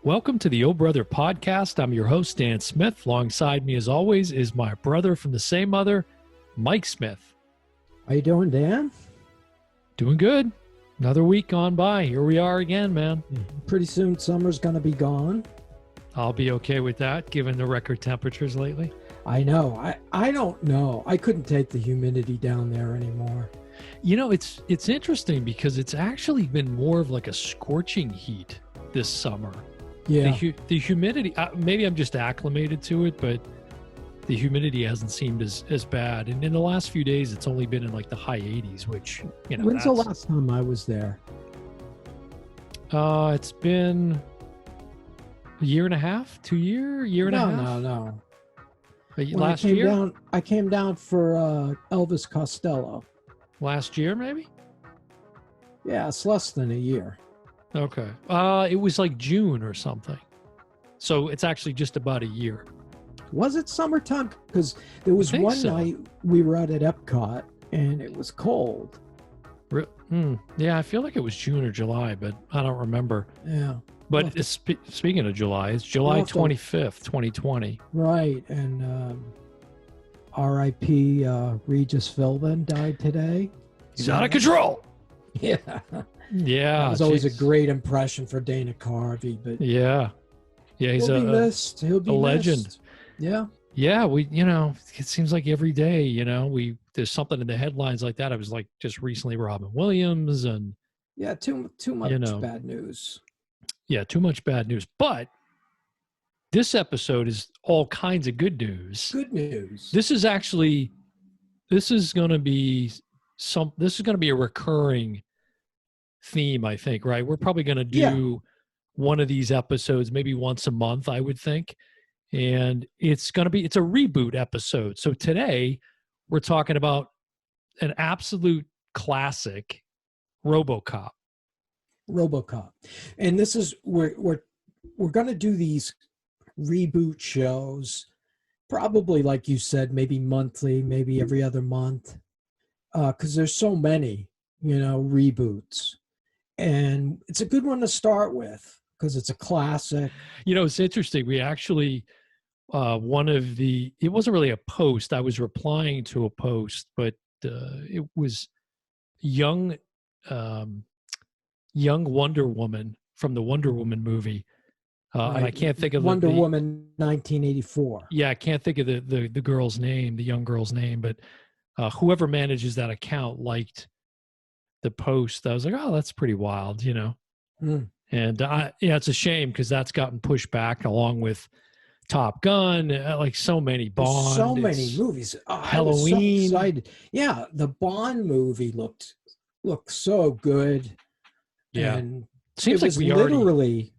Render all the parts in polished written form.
Welcome to the Oh Brother podcast. I'm your host, Dan Smith. Alongside me, as always, is my brother from the same mother, Mike Smith. How you doing, Dan? Doing good. Another week gone by. Here we are again, man. Pretty soon summer's going to be gone. I'll be okay with that, given the record temperatures lately. I know. I don't know. I couldn't take the humidity down there anymore. You know, it's interesting because it's actually been more of like a scorching heat this summer. Yeah. The humidity, maybe I'm just acclimated to it, but the humidity hasn't seemed as bad. And in the last few days, it's only been in like the high 80s, which, you know. When's the last time I was there? It's been a year and a half, year and a half. No. Last year? I came down for Elvis Costello. Last year, maybe? Yeah, it's less than a year. Okay. It was like June or something. So it's actually just about a year. Was it summertime? Because there was one night we were out at Epcot and it was cold. Yeah, I feel like it was June or July, but I don't remember. Yeah. But speaking of July, it's July 25th, 2020. Right. And R.I.P. Regis Philbin died today. He's out of control. Yeah. Yeah. That was always a great impression for Dana Carvey. But yeah. Yeah, he's he'll be missed. He'll be a legend. Missed. Yeah. Yeah, it seems like every day, there's something in the headlines like that. I was like just recently Robin Williams and yeah, too much bad news. Yeah, too much bad news. But this episode is all kinds of good news. Good news. This is going to be a recurring theme, I think, right? We're probably going to do one of these episodes maybe once a month, I would think. And it's a reboot episode. So today we're talking about an absolute classic, RoboCop. And this is we're going to do these reboot shows probably, like you said, maybe monthly, maybe every other month, because there's so many reboots, and it's a good one to start with because it's a classic. It's interesting, we actually it wasn't really a post, I was replying to a post, but it was young Wonder Woman from the Wonder Woman movie. Right. And I can't think of Wonder Woman 1984. Yeah, I can't think of the girl's name, the young girl's name, but whoever manages that account liked the post. I was like, oh, that's pretty wild, And it's a shame because that's gotten pushed back along with Top Gun, like so many Bond. So many movies. Halloween. So excited. Yeah, the Bond movie looked so good. Yeah, and seems like we literally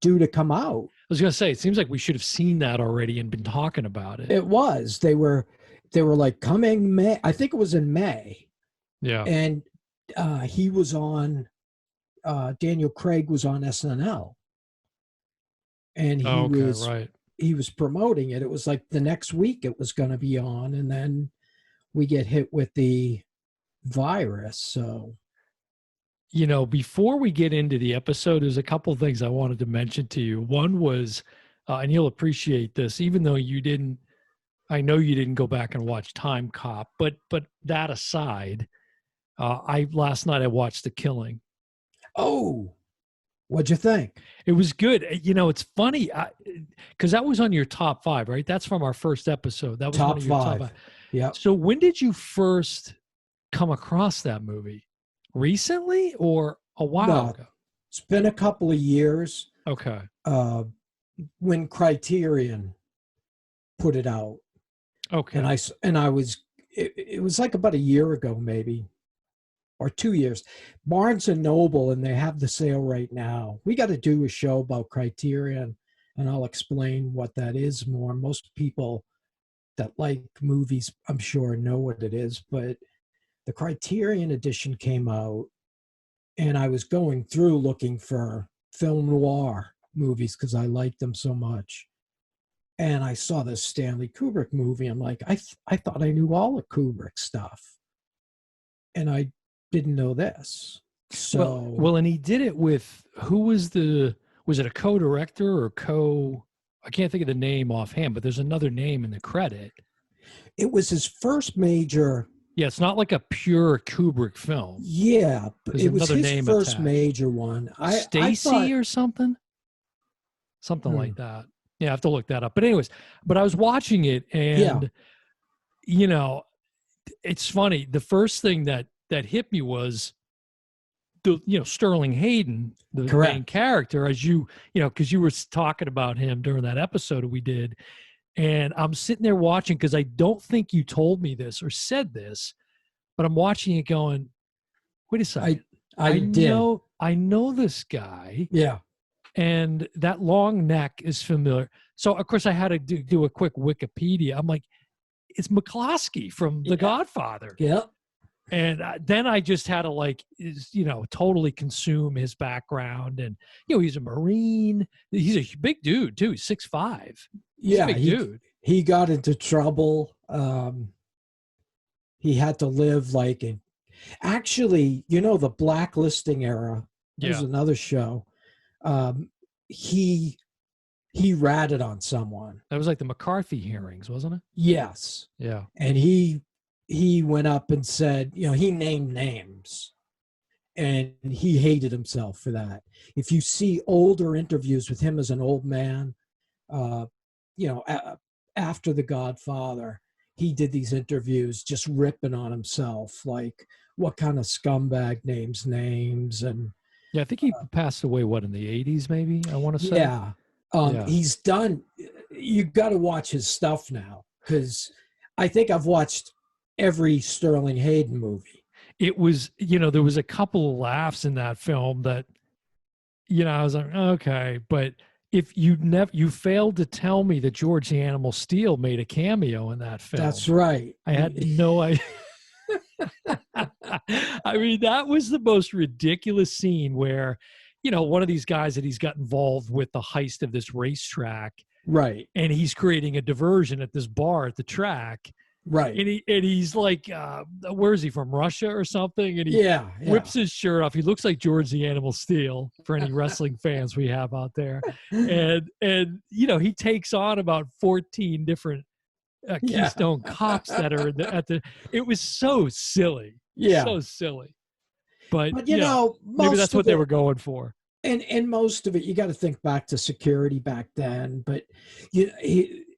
due to come out. I was going to say, it seems like we should have seen that already and been talking about it. It was. They were like coming May. I think it was in May. Yeah. And he was on. Daniel Craig was on SNL, and he was promoting it. It was like the next week it was going to be on, and then we get hit with the virus. So. Before we get into the episode, there's a couple of things I wanted to mention to you. One was, and you'll appreciate this, even though I know you didn't go back and watch Time Cop, but that aside, last night I watched The Killing. Oh, what'd you think? It was good. It's funny because that was on your top 5, right? That's from our first episode. That was top one of your 5. Top 5. Yeah. So when did you first come across that movie? Recently or a while ago? It's been a couple of years. Okay. When Criterion put it out. Okay. And I was, it was like about a year ago, maybe, or 2 years. Barnes and Noble, and they have the sale right now. We got to do a show about Criterion, and I'll explain what that is more. Most people that like movies, I'm sure, know what it is, but the Criterion edition came out, and I was going through looking for film noir movies because I liked them so much. And I saw this Stanley Kubrick movie. I'm like, I thought I knew all the Kubrick stuff. And I didn't know this. So well, and he did it with, who was the was it a co-director or I can't think of the name offhand, but there's another name in the credit. It was his first major. Yeah, it's not like a pure Kubrick film. Yeah, There's it was another his name first attached. major one. I Stacy thought, or something like that. Yeah, I have to look that up. But anyways, I was watching it, and you know, it's funny. The first thing that hit me was Sterling Hayden, the main character, as because you were talking about him during that episode we did. And I'm sitting there watching, because I don't think you told me this or said this, but I'm watching it going, wait a second. I know this guy. Yeah. And that long neck is familiar. So, of course, I had to do a quick Wikipedia. I'm like, it's McCloskey from The Godfather. Yeah. And then I just had to totally consume his background. And, he's a Marine. He's a big dude, too. He's 6'5". Yeah, big dude. He got into trouble. He had to live actually, the blacklisting era. There's another show. He ratted on someone. That was like the McCarthy hearings, wasn't it? Yes. Yeah. And he went up and said, he named names. And he hated himself for that. If you see older interviews with him as an old man, after The Godfather, he did these interviews just ripping on himself, like what kind of scumbag names. And yeah, I think he passed away, in the 80s, maybe, I want to say. Yeah. He's done, you got to watch his stuff now, because I think I've watched every Sterling Hayden movie. It was, there was a couple of laughs in that film that, I was like, okay, but if you failed to tell me that George the Animal Steel made a cameo in that film. That's right. I had no idea. I mean, that was the most ridiculous scene where, one of these guys that he's got involved with the heist of this racetrack. Right. And he's creating a diversion at this bar at the track. Right. And he's like, where is he from? Russia or something? And he whips his shirt off. He looks like George the Animal Steel, for any wrestling fans we have out there. And he takes on about 14 different Keystone cops that are at the. It was so silly. Yeah. So silly. But maybe that's what they were going for. And most of it, you got to think back to security back then. But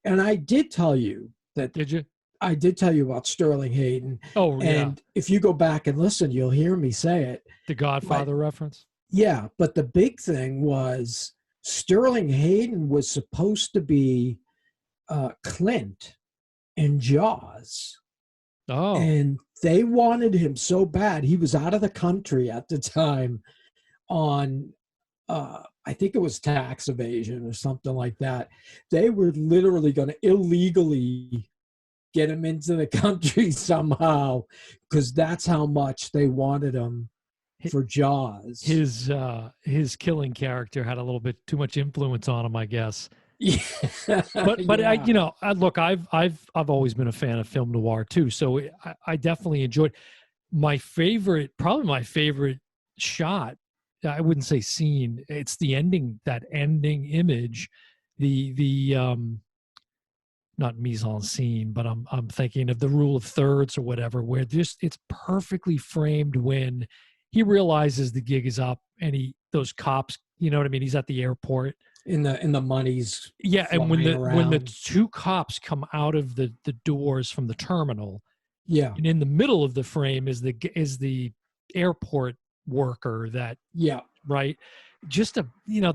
and I did tell you that. Did you? I did tell you about Sterling Hayden. Oh, yeah. And if you go back and listen, you'll hear me say it. The Godfather reference? Yeah. But the big thing was Sterling Hayden was supposed to be Clint in Jaws. Oh. And they wanted him so bad. He was out of the country at the time on, I think it was tax evasion or something like that. They were literally going to illegally get him into the country somehow, because that's how much they wanted him for Jaws. His killing character had a little bit too much influence on him, I guess. Yeah. But yeah. Look, I've always been a fan of film noir too, so I definitely enjoyed. Probably my favorite shot, I wouldn't say scene, it's the ending, that ending image, the not mise en scene, but I'm thinking of the rule of thirds or whatever, where it's perfectly framed when he realizes the gig is up and those cops, you know what I mean? He's at the airport. In the money's and when the two cops come out of the doors from the terminal, and in the middle of the frame is the airport worker that right, just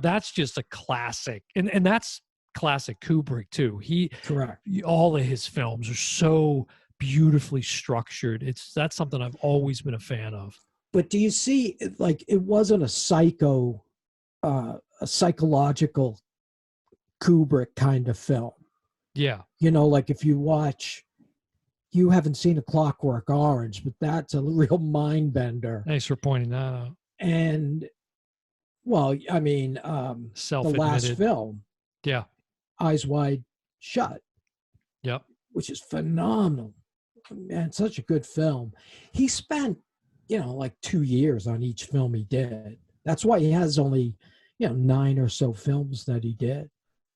that's just a classic, and that's classic Kubrick too. Correct. All of his films are so beautifully structured. That's something I've always been a fan of. But do you see, it wasn't a psychological Kubrick kind of film. Yeah. If you watch, you haven't seen A Clockwork Orange, but that's a real mind bender. Thanks for pointing that out. And, well, I mean, the last film. Yeah. Eyes Wide Shut. Yep. Which is phenomenal. Man, such a good film. He spent, 2 years on each film he did. That's why he has only, 9 or so films that he did.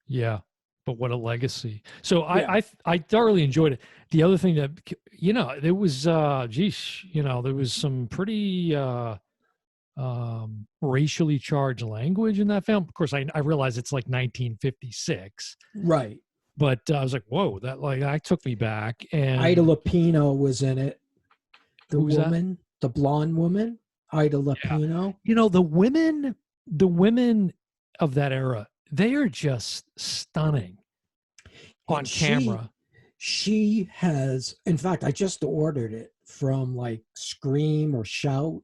Yeah, but what a legacy. So Yeah. I thoroughly enjoyed it. The other thing that there was there was some pretty racially charged language in that film. Of course, I realize it's like 1956, Right. but I was like, whoa, that took me back. Ida And Lupino was in it. The who's that? woman, the blonde woman, Ida Yeah, Lupino. the women of that era, they are just stunning on And camera. she has, in fact, I just ordered it from like Scream or Shout,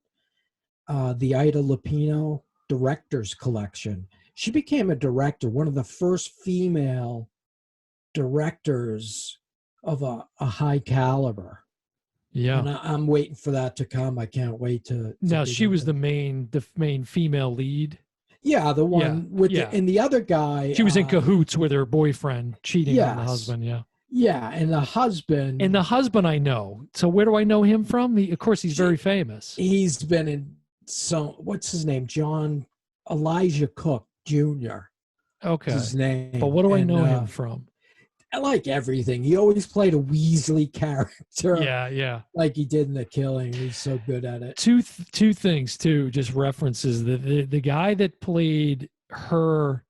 the Ida Lupino Directors Collection. She became a director, one of the first female directors of a high caliber. Yeah. And I'm waiting for that to come. I can't wait to Now dig she was into. the main female lead. Yeah, the one with yeah. and the other guy. She was in cahoots with her boyfriend, cheating on the Yes. husband. Yeah. Yeah, and the husband. And the husband I know. So where do I know him from? Of course, he's very famous. He's been in what's his name? John Elijah Cook Jr. Okay. His name. But what do I know him from? I like everything. He always played a Weasley character. Yeah. Like he did in The Killing. He's so good at it. Two things too, just references. The guy that played her,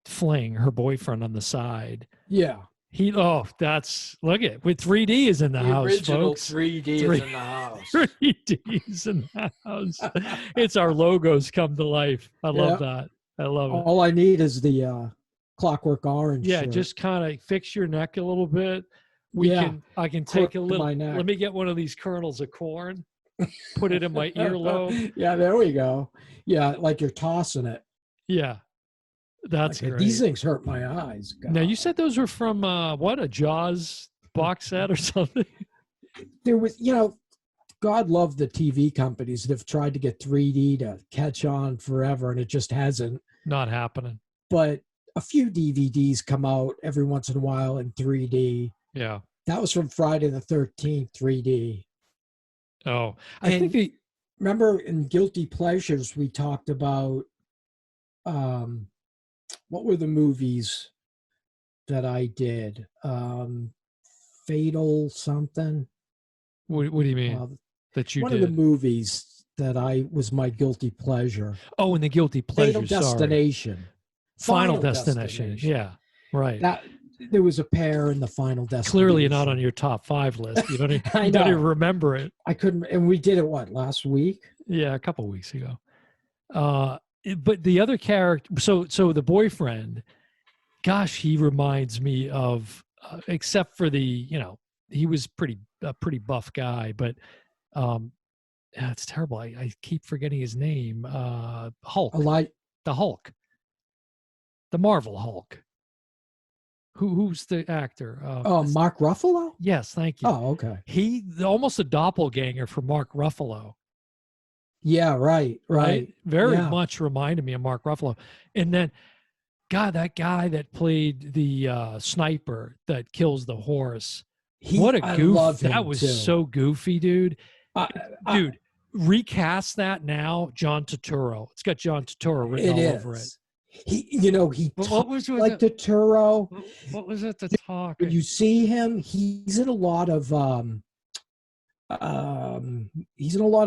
fling, her boyfriend on the side. Yeah. That's look at with 3D is in the house, original folks. 3D is in the house. 3D's in the house. It's our logos come to life. I love that. I love it. All I need is the Clockwork Orange. Yeah, shirt. just kind of fix your neck a little bit. I can Crook take a little. my neck. Let me get one of these kernels of corn, put it in my earlobe. Yeah, there we go. Yeah, like you're tossing it. Yeah, that's great. These things hurt my eyes. God. Now you said those were from a Jaws box set or something? There was, God love the TV companies that have tried to get 3D to catch on forever, and it just hasn't. Not happening. But a few DVDs come out every once in a while in 3D. Yeah. That was from Friday the 13th 3D. Oh, I think remember in Guilty Pleasures we talked about what were the movies that I did? Fatal something. What do you mean? That you one did? Of the movies that was my guilty pleasure. Oh, and the guilty pleasure. Fatal Destination. Final Destination. Yeah, right. There was a pair in the Final Destination. Clearly not on your top 5 list. You don't even remember it. I couldn't, and we did it last week? Yeah, a couple of weeks ago. But the other character, so the boyfriend, gosh, he reminds me of, except for he was a pretty buff guy, but it's terrible. I keep forgetting his name. Hulk. The Hulk. The Marvel Hulk. Who's the actor? Mark Ruffalo? Yes, thank you. Oh, okay. He almost a doppelganger for Mark Ruffalo. Yeah, right. Very much reminded me of Mark Ruffalo. And then, God, that guy that played the sniper that kills the horse. What a goof. That was so goofy, dude. Dude, recast that now, John Turturro. It's got John Turturro written all over it. He talks like Turturro. What was it to talk? When you see him, he's in a lot of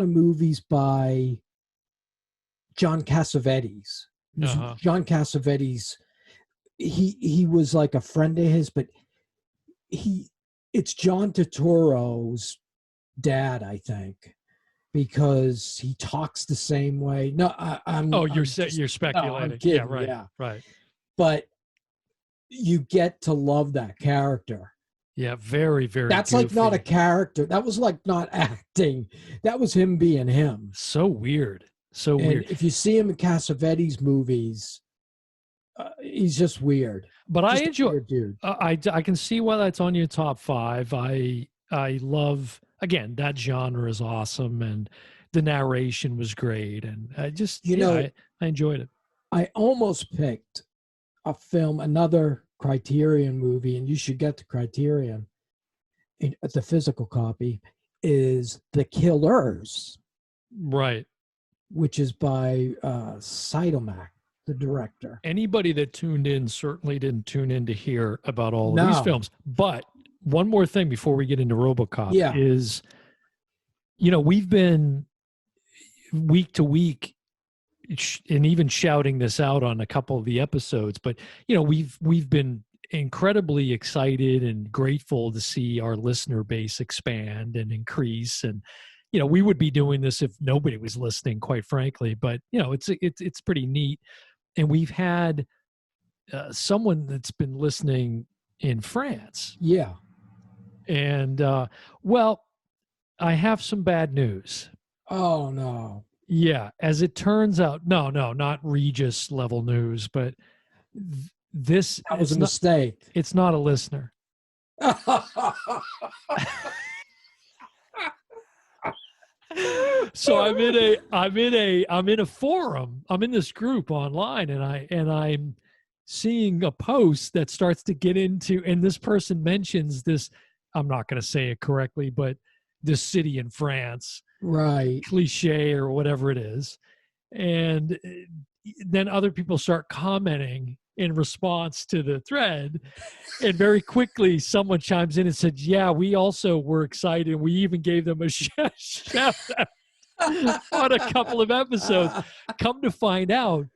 movies by John Cassavetes. John Cassavetes, he was like a friend of his, but it's John Turturro's dad, I think, because he talks the same way. No, you're speculating. No, I'm kidding, right. But you get to love that character. Yeah, very, very. That's goofy. like not a character. That was like not acting. That was him being him. So weird. So weird. If you see him in Cassavetes movies, he's just weird. But just I enjoy. Weird dude. I can see why that's on your top 5. I love, again, that genre is awesome, and the narration was great, and I just I enjoyed it. I almost picked a film, another Criterion movie, and you should get the Criterion. The physical copy is The Killers. Right. which is by Seidelmack, the director. Anybody that tuned in certainly didn't tune in to hear about all of these No. films. But one more thing before we get into RoboCop Yeah. is, you know, we've been week to week and even shouting this out on a couple of the episodes, but you know, we've been incredibly excited and grateful to see our listener base expand and increase. And you know, we would be doing this if nobody was listening, quite frankly, but you know, it's pretty neat. And we've had someone that's been listening in France. Yeah. And well, I have some bad news. Oh no. Yeah, as it turns out, no, not Regis level news, but this That was a not, mistake. it's not a listener. So I'm in a forum. I'm in this group online, and I'm seeing a post that starts to get into, and this person mentions this. I'm not going to say it correctly, but this city in France, right? Cliche or whatever it is, and then other people start commenting in response to the thread, and very quickly someone chimes in and said, "Yeah, we also were excited. We even gave them a shout out on a couple of episodes." Come to find out,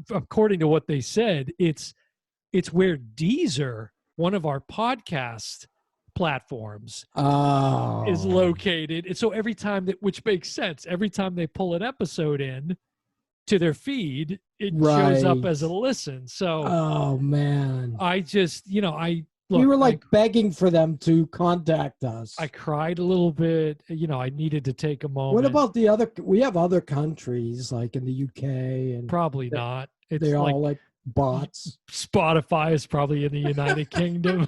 according to what they said, it's where Deezer, one of our podcast platforms, is located. And so every time which makes sense, every time they pull an episode in to their feed, it shows up as a listen. So, oh man, I just, you know, we were like begging for them to contact us. I cried a little bit. You know, I needed to take a moment. What about the other? We have other countries like in the UK, and probably not. They're all like bots. Spotify is probably in the United Kingdom.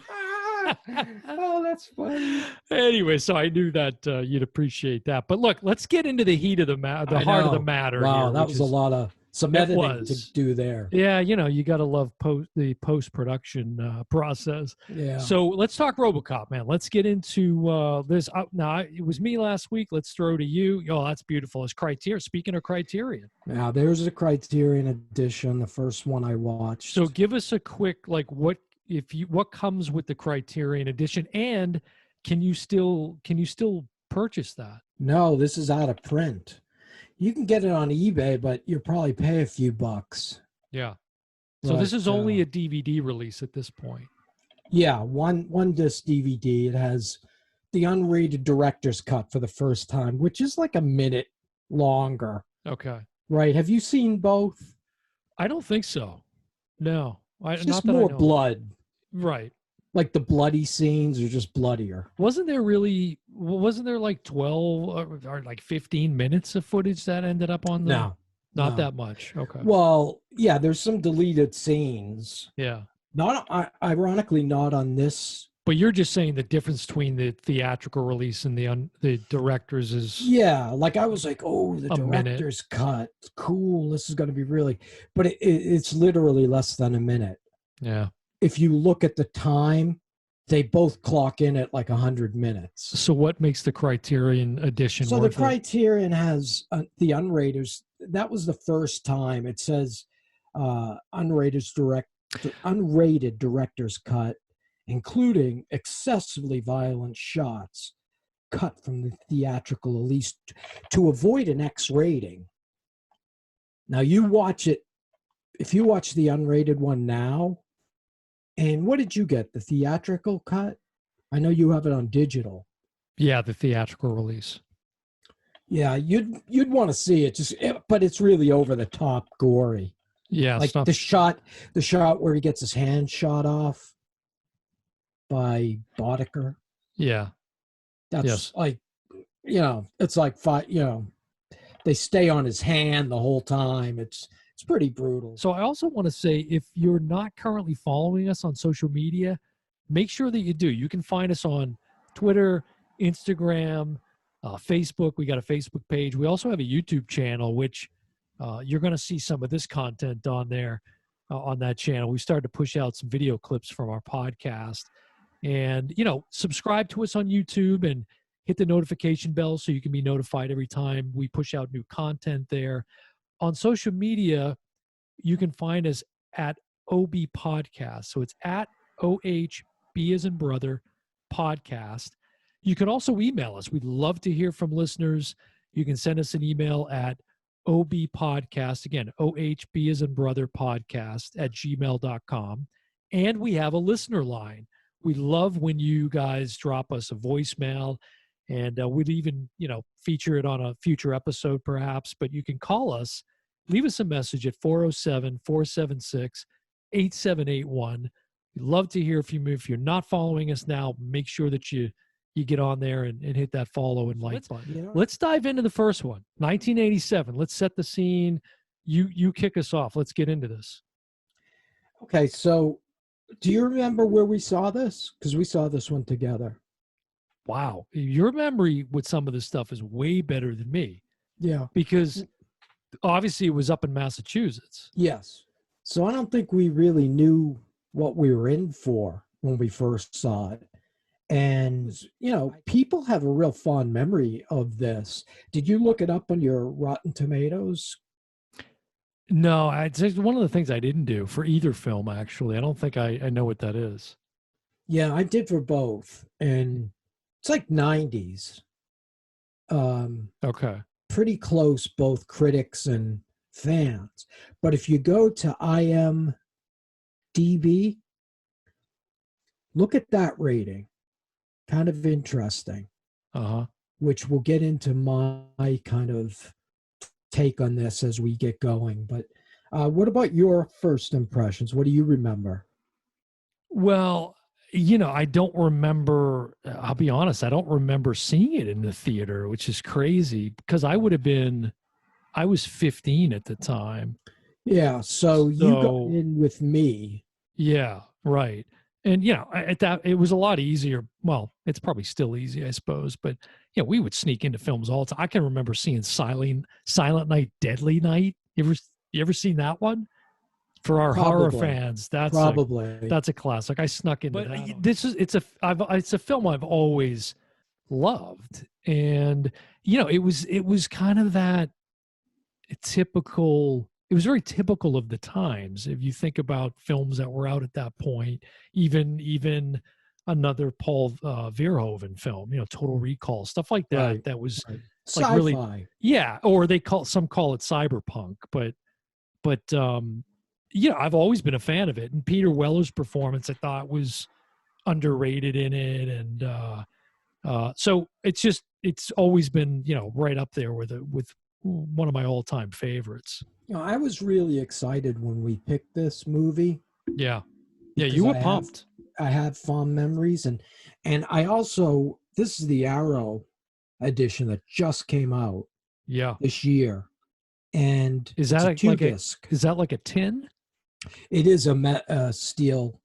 Oh, that's funny. Anyway, so I knew that you'd appreciate that. But look, let's get into the heat of the heart of the matter. Wow, here, that was a lot of some editing to do there. Yeah, you know, you got to love the post-production process. Yeah. So let's talk RoboCop, man. Let's get into this. Now, it was me last week. Let's throw to you. Oh, that's beautiful. It's Criterion. Speaking of Criterion. Now, there's a Criterion edition, the first one I watched. So give us a quick, like, what comes with the Criterion edition, and can you still purchase that? No, this is out of print. You can get it on eBay, but you'll probably pay a few bucks. Yeah. So this is only a DVD release at this point. Yeah, one disc DVD. It has the unrated director's cut for the first time, which is like a minute longer. Okay. Right. Have you seen both? I don't think so. No. It's just more blood. Right. Like the bloody scenes are just bloodier. Wasn't there like 12 or like 15 minutes of footage that ended up on the... No. Not that much. Okay. Well, yeah, there's some deleted scenes. Yeah. Ironically, not on this. But you're just saying the difference between the theatrical release and the director's is... Yeah, like I was like, oh, the director's cut. Cool, this is going to be really... But it's literally less than a minute. Yeah. If you look at the time, they both clock in at like 100 minutes. So what makes the Criterion edition So the Criterion has the unrated. That was the first time. It says unrated director's cut, including excessively violent shots cut from the theatrical release to avoid an X rating. Now you watch it, if you watch the unrated one now, and what did you get? The theatrical cut? I know you have it on digital. Yeah, the theatrical release. Yeah, you'd want to see it, but it's really over the top gory. Yeah, like the shot where he gets his hand shot off by Boddicker. Yeah, that's like, it's like they stay on his hand the whole time. It's pretty brutal. So I also want to say, if you're not currently following us on social media, make sure that you do. You can find us on Twitter, Instagram, Facebook. We got a Facebook page. We also have a YouTube channel, which you're going to see some of this content on there, on that channel. We started to push out some video clips from our podcast. And, subscribe to us on YouTube and hit the notification bell so you can be notified every time we push out new content there. On social media, you can find us at OB Podcast. So it's at OHB as in brother podcast. You can also email us. We'd love to hear from listeners. You can send us an email at OB Podcast, again, OHB as in brother podcast at gmail.com. And we have a listener line. We love when you guys drop us a voicemail, and we'd even, feature it on a future episode perhaps, but you can call us, leave us a message at 407-476-8781. We'd love to hear from you. If you're not following us now, make sure that you get on there and hit that follow and like button. Let's dive into the first one, 1987. Let's set the scene. You kick us off. Let's get into this. Okay, so do you remember where we saw this? Because we saw this one together. Wow. Your memory with some of this stuff is way better than me. Yeah. Because obviously it was up in Massachusetts. Yes. So I don't think we really knew what we were in for when we first saw it. And, people have a real fond memory of this. Did you look it up on your Rotten Tomatoes? No, it's one of the things I didn't do for either film, actually. I don't think I know what that is. Yeah, I did for both. And it's like 90s. Okay. Pretty close, both critics and fans. But if you go to IMDb, look at that rating. Kind of interesting. Uh-huh. Which we'll get into my kind of take on this as we get going. But what about your first impressions? What do you remember? Well, I don't remember, I'll be honest, I don't remember seeing it in the theater, which is crazy because I was 15 at the time. Yeah, so you got in with me. Yeah, right. And, at that, it was a lot easier. Well, it's probably still easy, I suppose. But, we would sneak into films all the time. I can remember seeing Silent Night, Deadly Night. You ever seen that one? For our horror fans, that's a classic. I snuck into that. It's a film I've always loved. And, it was kind of that typical. It was very typical of the times. If you think about films that were out at that point, even another Paul Verhoeven film, Total Recall, stuff like that. Right, that was right. like Sci-fi. Really, yeah. Or some call it cyberpunk, but I've always been a fan of it. And Peter Weller's performance, I thought, was underrated in it, and so it's always been right up there with one of my all-time favorites. I was really excited when we picked this movie. Yeah, you were pumped. I have fond memories, and I also, this is the Arrow edition that just came out. Yeah, this year, and is that is that like a tin? It is a steel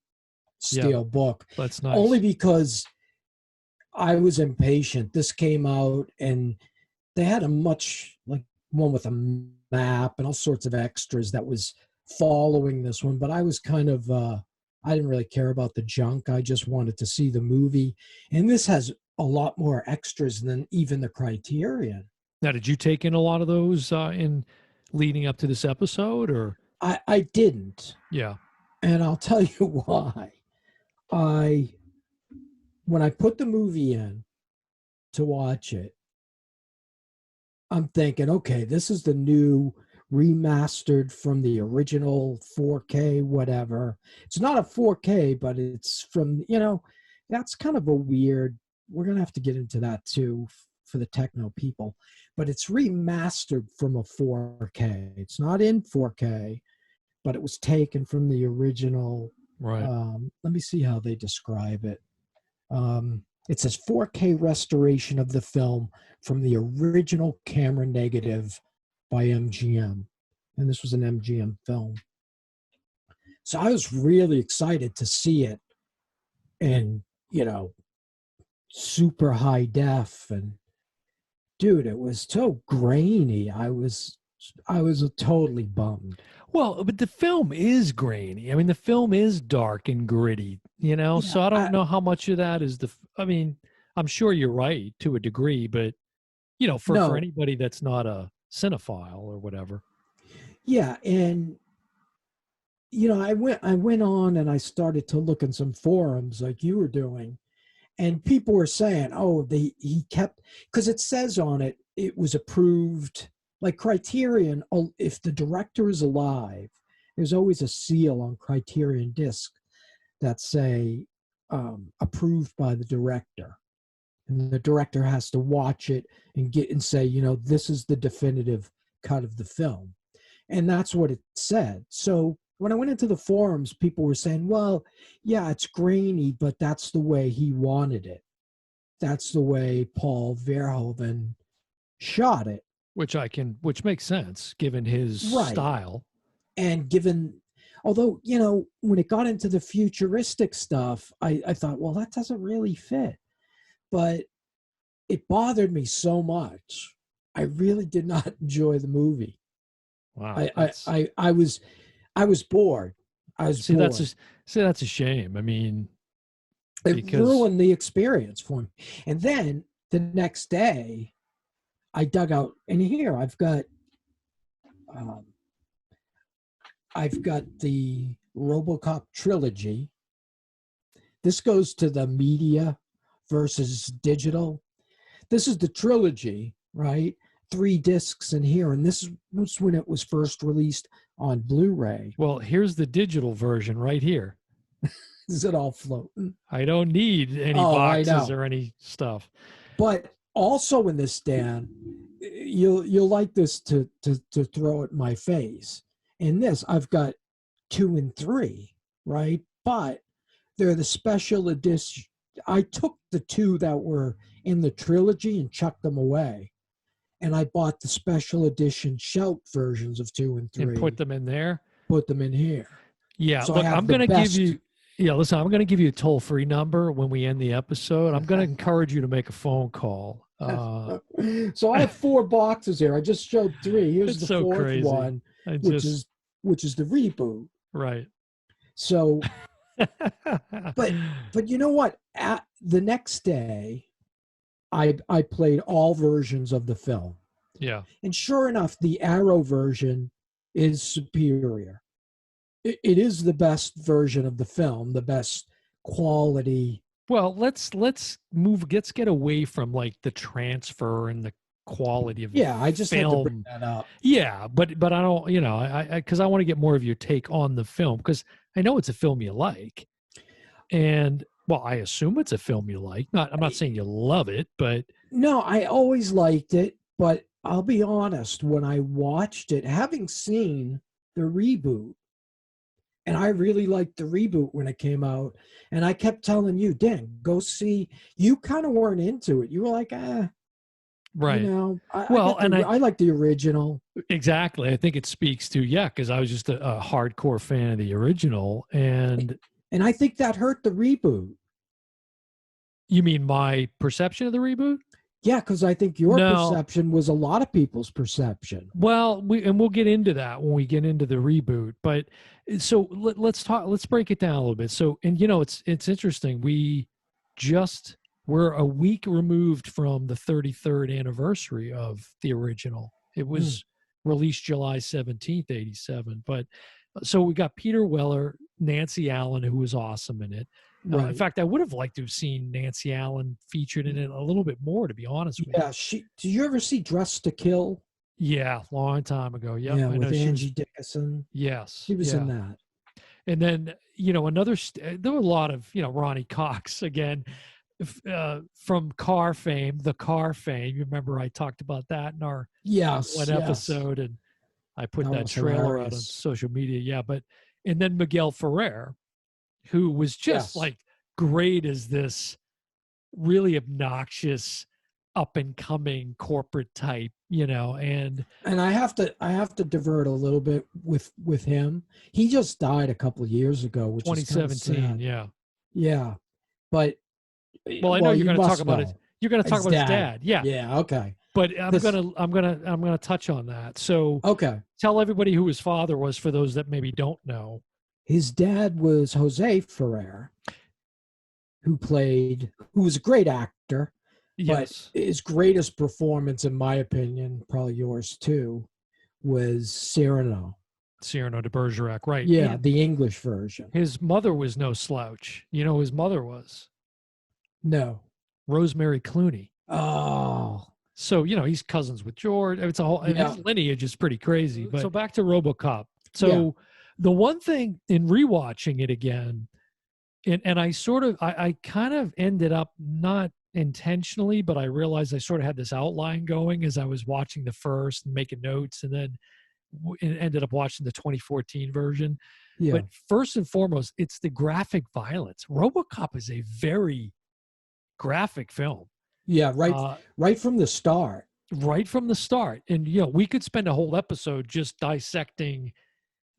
book. That's nice. Only because I was impatient. This came out, and they had a much like one with a map and all sorts of extras that was following this one, but I was kind of I didn't really care about the junk. I just wanted to see the movie, and this has a lot more extras than even the Criterion. Now, did you take in a lot of those in leading up to this episode, or I didn't? Yeah, and I'll tell you why. When I put the movie in to watch it, I'm thinking, okay, this is the new remastered from the original 4K, whatever. It's not a 4K, but it's from, that's kind of a weird, we're going to have to get into that too for the techno people, but it's remastered from a 4K. It's not in 4K, but it was taken from the original. Right. Let me see how they describe it. It says 4K restoration of the film from the original camera negative by MGM. And this was an MGM film. So I was really excited to see it in, super high def. And dude, it was so grainy. I was totally bummed. Well, but the film is grainy. I mean, the film is dark and gritty, so I don't know how much of that is I'm sure you're right to a degree, but for No, anybody that's not a cinephile or whatever. yeah, and I went on and I started to look in some forums like you were doing, and people were saying, "Oh, he kept," because it says on it it was approved, like Criterion. If the director is alive, there's always a seal on Criterion disc that say approved by the director, and the director has to watch it and say, this is the definitive cut of the film, and that's what it said. So when I went into the forums, people were saying, well, yeah, it's grainy, but that's the way he wanted it. That's the way Paul Verhoeven shot it. Which makes sense given his Right. style. And although, when it got into the futuristic stuff, I thought, well, that doesn't really fit. But it bothered me so much. I really did not enjoy the movie. Wow. I was bored. I was bored. That's a shame. I mean, it ruined the experience for me. And then the next day, I dug out, and here I've got the RoboCop trilogy. This goes to the media versus digital. This is the trilogy, right? 3 discs in here, and this was when it was first released on Blu-ray. Well, here's the digital version right here. Is it all floating? I don't need any boxes or any stuff. But also in this, Dan, you'll like this to throw at my face. In this, I've got 2 and 3, right? But they're the special edition. I took the 2 that were in the trilogy and chucked them away. And I bought the special edition Shout versions of 2 and 3. And put them in there? Put them in here. Yeah, so look, I'm going to give you... Yeah, listen, I'm going to give you a toll-free number when we end the episode. I'm going to encourage you to make a phone call. So I have 4 boxes here. I just showed 3. Here's the 4th one, which is the reboot. Right. So, but you know what? At the next day, I played all versions of the film. Yeah. And sure enough, the Arrow version is superior. It is the best version of the film, the best quality. Well, let's get away from like the transfer and the quality of I just film. had to bring that up. Yeah, but I don't, because I want to get more of your take on the film, because I know it's a film you like, and well, I assume it's a film you like. I'm not saying you love it, but no, I always liked it. But I'll be honest, when I watched it, having seen the reboot. And I really liked the reboot when it came out. And I kept telling you, Dan, go see. You kind of weren't into it. You were like, right. I like the original. Exactly. I think it speaks to, because I was just a hardcore fan of the original. And I think that hurt the reboot. You mean my perception of the reboot? Yeah, because I think your perception was a lot of people's perception. Well, we'll get into that when we get into the reboot. But so let's break it down a little bit. So, and it's interesting. We're a week removed from the 33rd anniversary of the original. It was released July 17th, 87. But so we got Peter Weller, Nancy Allen, who was awesome in it. Right. In fact, I would have liked to have seen Nancy Allen featured in it a little bit more, to be honest with you. Yeah, did you ever see Dress to Kill? Yeah, long time ago. Yep, yeah, with Angie Dickinson. Yes. She was in that. And then, there were a lot of, Ronnie Cox, again, from Car fame, the Car fame. You remember I talked about that in our one episode, and I put that trailer out on social media. Yeah, and then Miguel Ferrer, who was just like great as this really obnoxious up and coming corporate type, and I have to divert a little bit with him. He just died a couple of years ago, which 2017. Yeah. But I know you're going to talk about it. You're going to talk about his dad. Yeah. Yeah. Okay. But I'm gonna touch on that. So tell everybody who his father was, for those that maybe don't know. His dad was Jose Ferrer, who was a great actor. actor. But Yes. his greatest performance, in my opinion, probably yours too, was Cyrano. Cyrano de Bergerac, right. Yeah, And the English version. his mother was no slouch. You know who his mother was? No. Rosemary Clooney. Oh, So, he's cousins with George. It's a whole, yeah. his lineage is pretty crazy. But so back to RoboCop. So Yeah. the one thing in rewatching it again, and I kind of ended up not intentionally, but I realized I sort of had this outline going as I was watching the first and making notes, and then ended up watching the 2014 version. Yeah. But first and foremost, it's the graphic violence. RoboCop is a very graphic film. Yeah, right from the start. Right from the start. And we could spend a whole episode just dissecting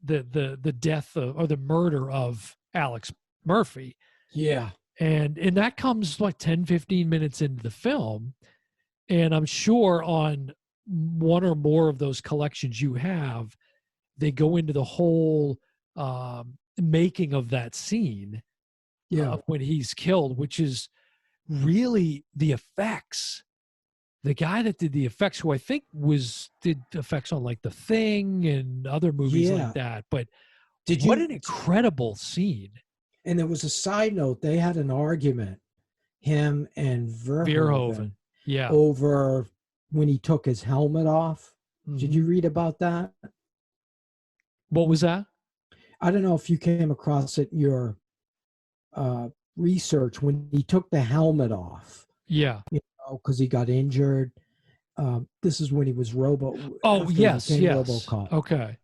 the death or the murder of Alex Murphy. Yeah. And that comes like 10, 15 minutes into the film. And I'm sure on one or more of those collections you have, they go into the whole making of that scene when he's killed, which is really the effects. The guy that did the effects, who I think did effects on like The Thing and other movies like that. But what an incredible scene. And there was a side note. They had an argument, him and Verhoeven, over when he took his helmet off. Mm-hmm. Did you read about that? What was that? I don't know if you came across it in your research, when he took the helmet off. Yeah. Because he got injured. This is when he was yes. RoboCop. Okay.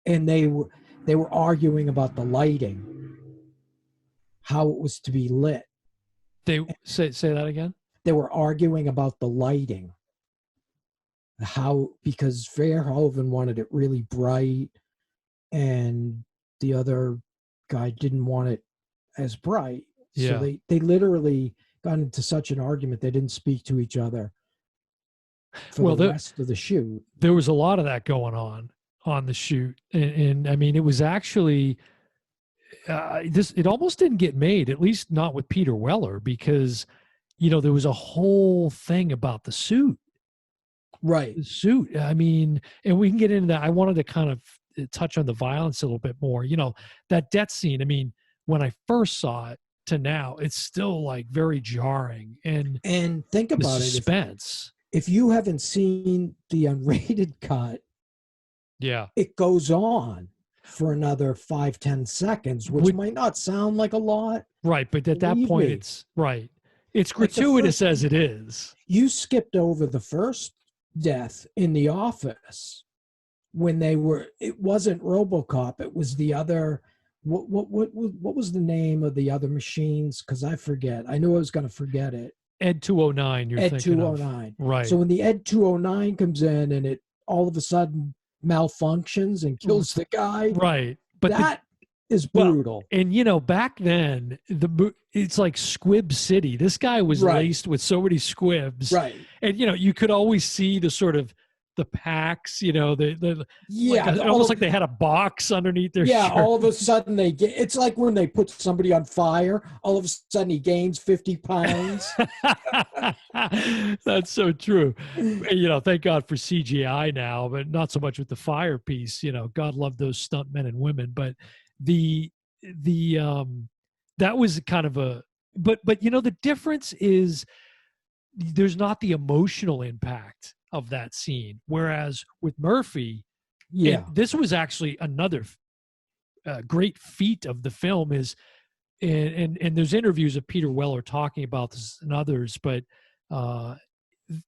And they were arguing about the lighting, how it was to be lit. They say that again? They were arguing about the lighting. Because Verhoeven wanted it really bright and the other guy didn't want it as bright. Yeah. So they literally got into such an argument they didn't speak to each other for the rest of the shoot. There was a lot of that going on the shoot. And I mean, it was actually it almost didn't get made, at least not with Peter Weller, because there was a whole thing about the suit. Right. The suit. I mean, and we can get into that. I wanted to kind of touch on the violence a little bit more. That death scene, I mean, when I first saw it to now, it's still like very jarring. And think about the suspense. If you haven't seen the unrated cut, it goes on for another 5-10 seconds, which might not sound like a lot. Right. But at that point, it's right. It's gratuitous as it is. You skipped over the first death in the office when it wasn't RoboCop. It was the other, what was the name of the other machines? Because I forget. I knew I was going to forget it. Ed 209, you're thinking of. Ed 209. Right. So when the Ed 209 comes in and it all of a sudden malfunctions and kills the guy. Right. But that is brutal. And back then, it's like Squib City. This guy was laced with so many squibs. Right. And you could always see the sort of the packs, almost like they had a box underneath their shirt. All of a sudden it's like when they put somebody on fire, all of a sudden he gains 50 pounds. That's so true. Thank God for CGI now, but not so much with the fire piece. God love those stunt men and women. But that was kind of but the difference is there's not the emotional impact of that scene, whereas with Murphy, this was actually another great feat of the film is, and there's interviews of Peter Weller talking about this and others, but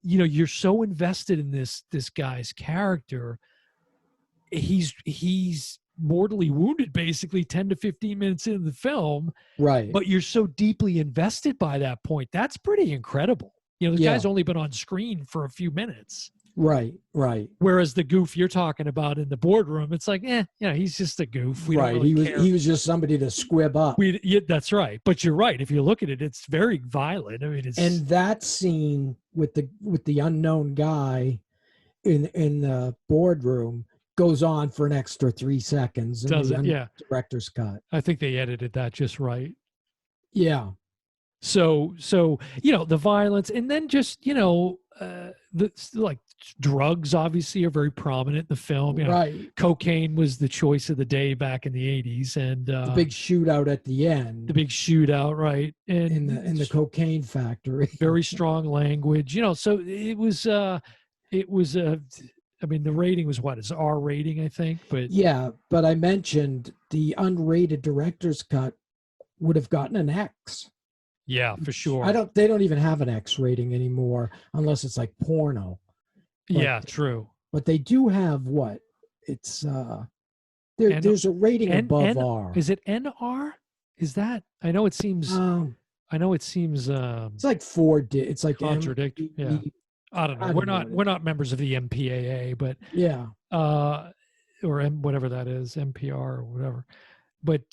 you're so invested in this guy's character. He's mortally wounded basically 10 to 15 minutes into the film, right? But you're so deeply invested by that point. That's pretty incredible. The guy's only been on screen for a few minutes. Right. Whereas the goof you're talking about in the boardroom, it's like, he's just a goof. We don't really care. He was just somebody to squib up. That's right. But you're right. If you look at it, it's very violent. I mean, and that scene with the unknown guy in the boardroom goes on for an extra 3 seconds. Does it? Yeah. Director's cut. I think they edited that just right. Yeah. So the violence, and then just the like drugs obviously are very prominent in the film. Right. Cocaine was the choice of the day back in the 80s, and The big shootout at the end, the big shootout, right? And in the cocaine factory. very strong language, so it was I mean, the rating was what? It's R rating, I think, but Yeah, but I mentioned the unrated director's cut would have gotten an X. yeah, for sure. They don't even have an X rating anymore unless it's like porno. Yeah, true. But they do have what? It's there's a rating above R. Is it NR? Is that? I know it seems it's like it's like contradictory. Yeah. I don't know. We're not members of the MPAA, but yeah. Or whatever that is, MPR or whatever. But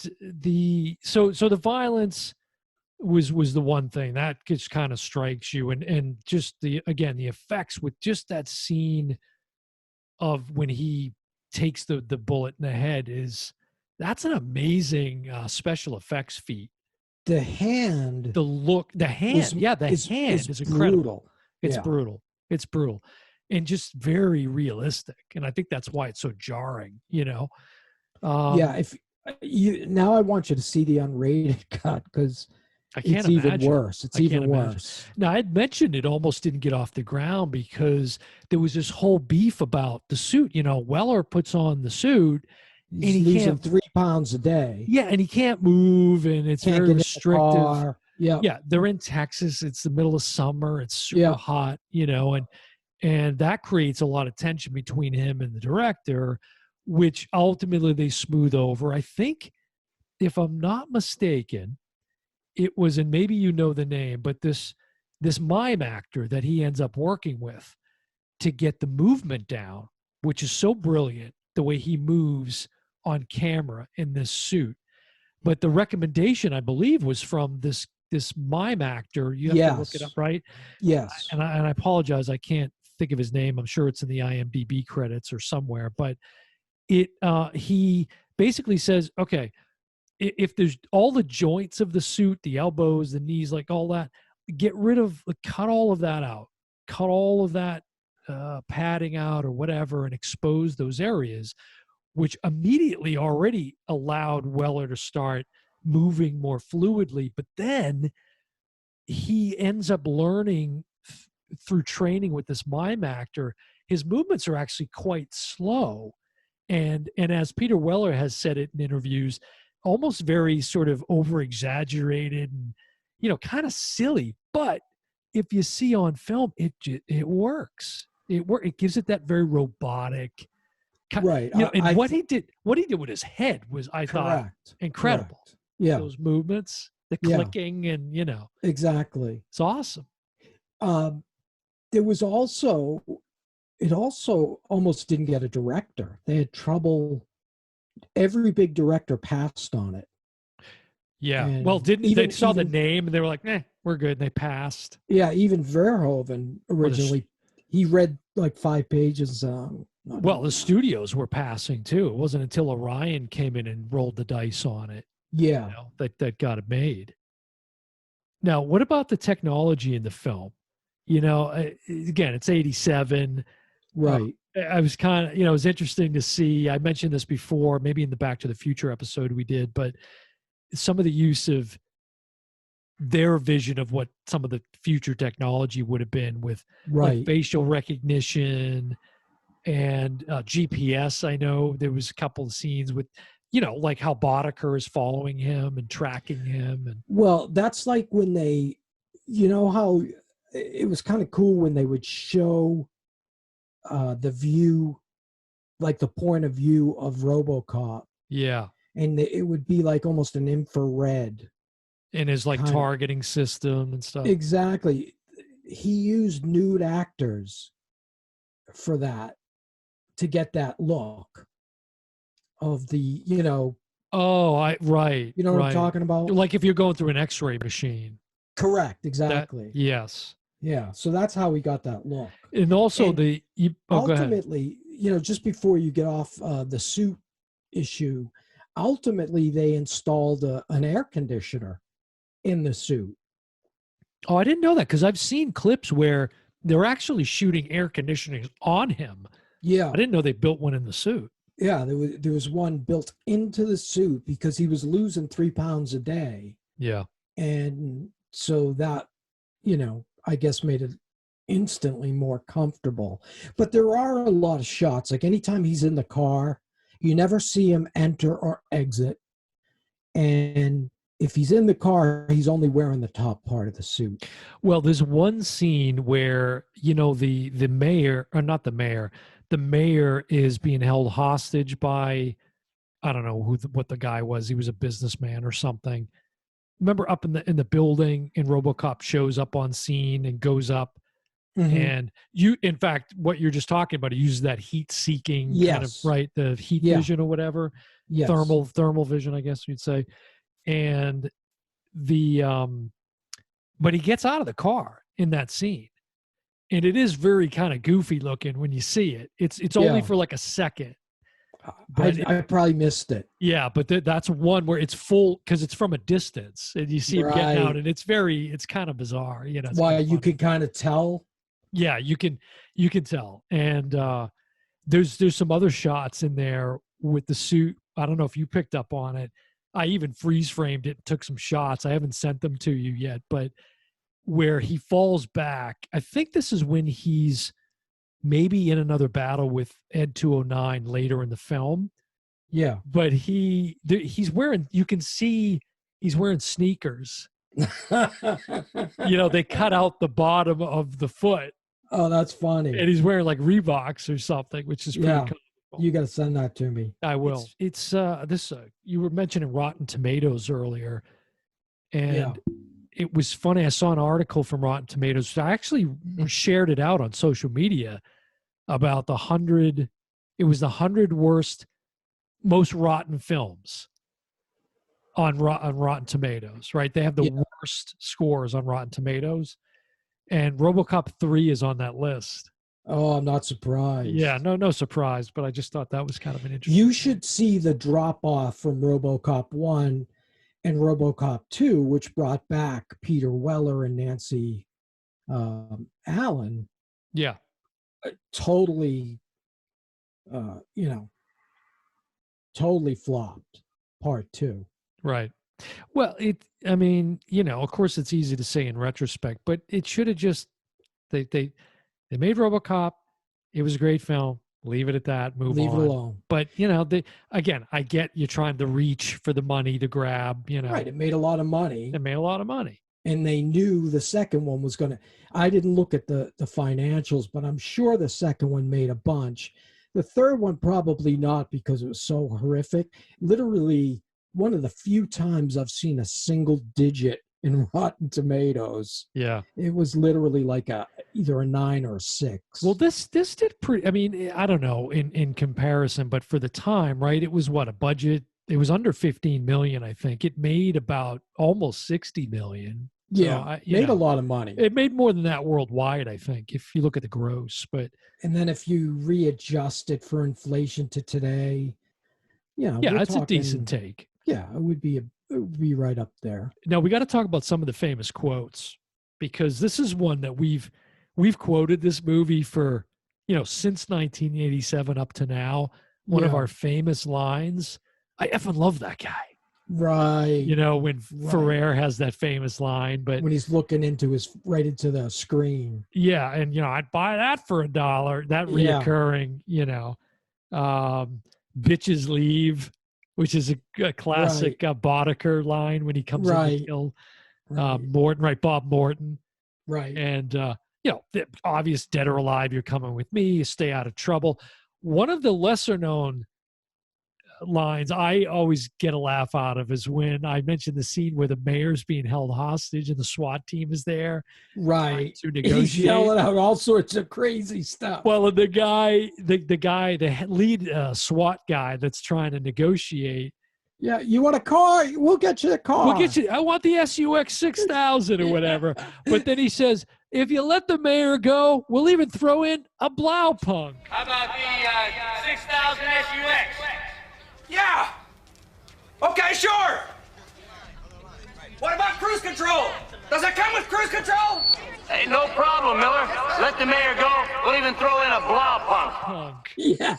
so the violence was the one thing that just kind of strikes you, and just the effects with just that scene of when he takes the bullet in the head that's an amazing special effects feat. The hand, the hand is incredible. Brutal. It's brutal and just very realistic, and I think that's why it's so jarring. If you now, I want you to see the unrated cut because it's even worse. It's even worse. Now, I'd mentioned it almost didn't get off the ground because there was this whole beef about the suit. Weller puts on the suit, and he's losing 3 pounds a day. Yeah, and he can't move, and it's very restrictive. Yeah, they're in Texas. It's the middle of summer. It's super hot, and that creates a lot of tension between him and the director, which ultimately they smooth over. I think, if I'm not mistaken, it was, and maybe you know the name, but this mime actor that he ends up working with to get the movement down, which is so brilliant, the way he moves on camera in this suit. But the recommendation, I believe, was from this mime actor. You have to look it up, right? Yes. And I apologize, I can't think of his name. I'm sure it's in the IMDb credits or somewhere. But he basically says, okay, if there's all the joints of the suit, the elbows, the knees, like all that, cut all of that out, cut all of that padding out or whatever, and expose those areas, which immediately already allowed Weller to start moving more fluidly. But then he ends up learning through training with this mime actor, his movements are actually quite slow. And as Peter Weller has said it in interviews, almost very sort of over-exaggerated and, kind of silly. But if you see on film, it works. It gives it that very robotic, right. And what he did with his head was, I thought, incredible. Correct. Yeah, those movements, the clicking, and exactly. It's awesome. There was also, it also almost didn't get a director. They had trouble. Every big director passed on it. Yeah. And well, they saw the name and they were like, we're good. And they passed. Yeah. Even Verhoeven originally, he read like 5 pages. The studios were passing too. It wasn't until Orion came in and rolled the dice on it. Yeah. That got it made. Now, what about the technology in the film? Again, it's 87. Right. I was kind of, it was interesting to see. I mentioned this before, maybe in the Back to the Future episode we did, but some of the use of their vision of what some of the future technology would have been with like facial recognition and GPS. I know there was a couple of scenes with, like how Boddicker is following him and tracking him. And well, that's like when they, how it was kind of cool when they would show the view, like the point of view of RoboCop. Yeah. And it would be like almost an infrared. In his like targeting system and stuff. Exactly. He used nude actors for that, to get that look of the, right. You know what I'm talking about? Like if you're going through an X-ray machine. Correct. Exactly. Yes. Yeah. So that's how we got that look. And also ultimately, just before you get off the suit issue, ultimately they installed an air conditioner in the suit. Oh, I didn't know that because I've seen clips where they're actually shooting air conditioning on him. Yeah. I didn't know they built one in the suit. Yeah, there was one built into the suit because he was losing 3 pounds a day. Yeah. And so that, I guess made it instantly more comfortable. But there are a lot of shots. Like anytime he's in the car, you never see him enter or exit. And if he's in the car, he's only wearing the top part of the suit. Well, there's one scene where, the mayor, or not the mayor is being held hostage by, I don't know what the guy was. He was a businessman or something. Remember up in the building, and RoboCop shows up on scene and goes up, and in fact, what you're just talking about, he uses that heat-seeking kind of, Yes. right, the heat Yeah. vision or whatever, Yes. thermal vision, I guess you'd say, and but he gets out of the car in that scene, and it is very kind of goofy looking when you see it. It's only Yeah. for like a second. But I probably missed it. yeah, but that's one where it's full because it's from a distance and you see him getting out, Right. and it's kind of bizarre. It's Why kinda you funny. can kind of tell. Yeah, you can tell. And there's some other shots in there with the suit. I don't know if you picked up on it. I even freeze framed it and took some shots. I haven't sent them to you yet, but where he falls back, I think this is when he's maybe in another battle with Ed 209 later in the film. Yeah. But he's wearing, you can see he's wearing sneakers. They cut out the bottom of the foot, Oh, that's funny. and he's wearing like Reeboks or something, which is pretty Yeah. cool. You got to send that to me. I will. It's this you were mentioning Rotten Tomatoes earlier, and Yeah. it was funny. I saw an article from Rotten Tomatoes. I actually shared it out on social media about the 100. It was the 100 most rotten films on Rotten Tomatoes. Right? They have the worst scores on Rotten Tomatoes, and RoboCop 3 is on that list. Oh, I'm not surprised. Yeah, no surprise, but I just thought that was kind of an interesting. You should see the drop off from RoboCop 1 and RoboCop 2, which brought back Peter Weller and Nancy Allen. Yeah. Totally, totally flopped part 2. Right. Well, of course it's easy to say in retrospect, but it should have just, they made RoboCop. It was a great film. Leave it at that. Leave it alone. But again, I get you trying to reach for the money to grab. Right. It made a lot of money. It made a lot of money, and they knew the second one was going to. I didn't look at the financials, but I'm sure the second one made a bunch. The third one probably not, because it was so horrific. Literally, one of the few times I've seen a single digit in Rotten Tomatoes. Yeah. It was literally like either a 9 or a 6. Well, this did pretty. I mean, I don't know in comparison, but for the time, right? It was what, a budget. It was under 15 million, I think. It made about almost 60 million. Yeah, made a lot of money. It made more than that worldwide, I think, if you look at the gross. But and then if you readjust it for inflation to today, it's a decent take. Yeah, it would be right up there. Now we got to talk about some of the famous quotes, because this is one that we've quoted this movie for, since 1987 up to now. One of our famous lines. I effing love that guy. Right. When Ferrer has that famous line, but when he's looking right into the screen. Yeah, and I'd buy that for $1. That reoccurring, bitches leave, which is a classic Boddicker line when he comes in to kill Morton, right? Bob Morton. Right. And, the obvious dead or alive, you're coming with me, you stay out of trouble. One of the lesser known lines I always get a laugh out of is when I mentioned the scene where the mayor's being held hostage and the SWAT team is there. Right. To negotiate. He's yelling out all sorts of crazy stuff. Well, the lead SWAT guy that's trying to negotiate. Yeah, you want a car? We'll get you a car. We'll get you. I want the SUX 6000 or whatever. But then he says, if you let the mayor go, we'll even throw in a Blaupunk. How about the 6000 SUX? Yeah. Okay, sure. What about cruise control? Does it come with cruise control? Hey, no problem, Miller. Let the mayor go. We'll even throw in a blow pump. Yeah.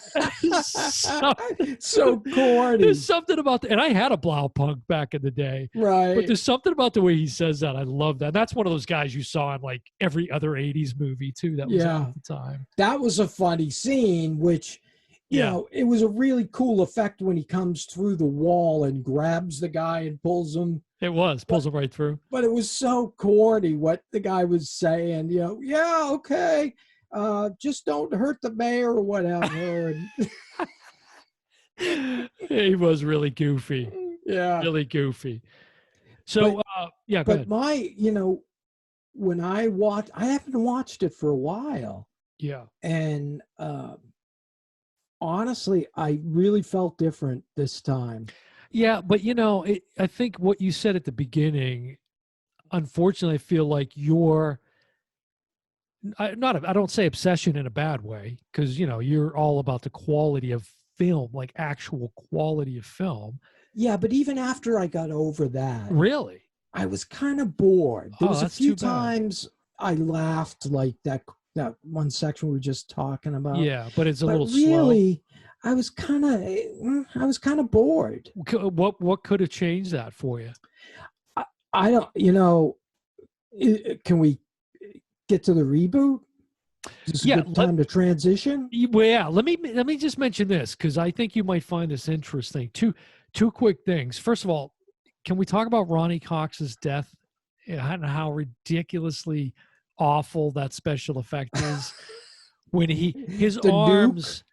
so, So corny. there's something about and I had a Blaupunk back in the day. Right. But there's something about the way he says that. I love that. That's one of those guys you saw in like every other 80s movie too that was out at the time. That was a funny scene, which, you know, it was a really cool effect when he comes through the wall and grabs the guy and pulls him. Pulls him right through. But it was so corny what the guy was saying, you know, yeah, okay, just don't hurt the mayor or whatever. And he was really goofy. Yeah. Really goofy. So, go ahead. You know, when I haven't watched it for a while. Yeah. And honestly, I really felt different this time. Yeah, but you know, I think what you said at the beginning, unfortunately, I feel like I don't say obsession in a bad way, because you know you're all about the quality of film, like actual quality of film. Yeah, but even after I got over that, really, I was kind of bored. There was a that's few too bad. times I laughed, like that one section we were just talking about. Yeah, but it's a little really, slow. I was kind of bored. What could have changed that for you? I don't, you know, can we get to the reboot? Is this a good time to transition? Well, yeah, let me just mention this, because I think you might find this interesting. Two quick things. First of all, can we talk about Ronnie Cox's death and how ridiculously awful that special effect is? When his arms, nuke?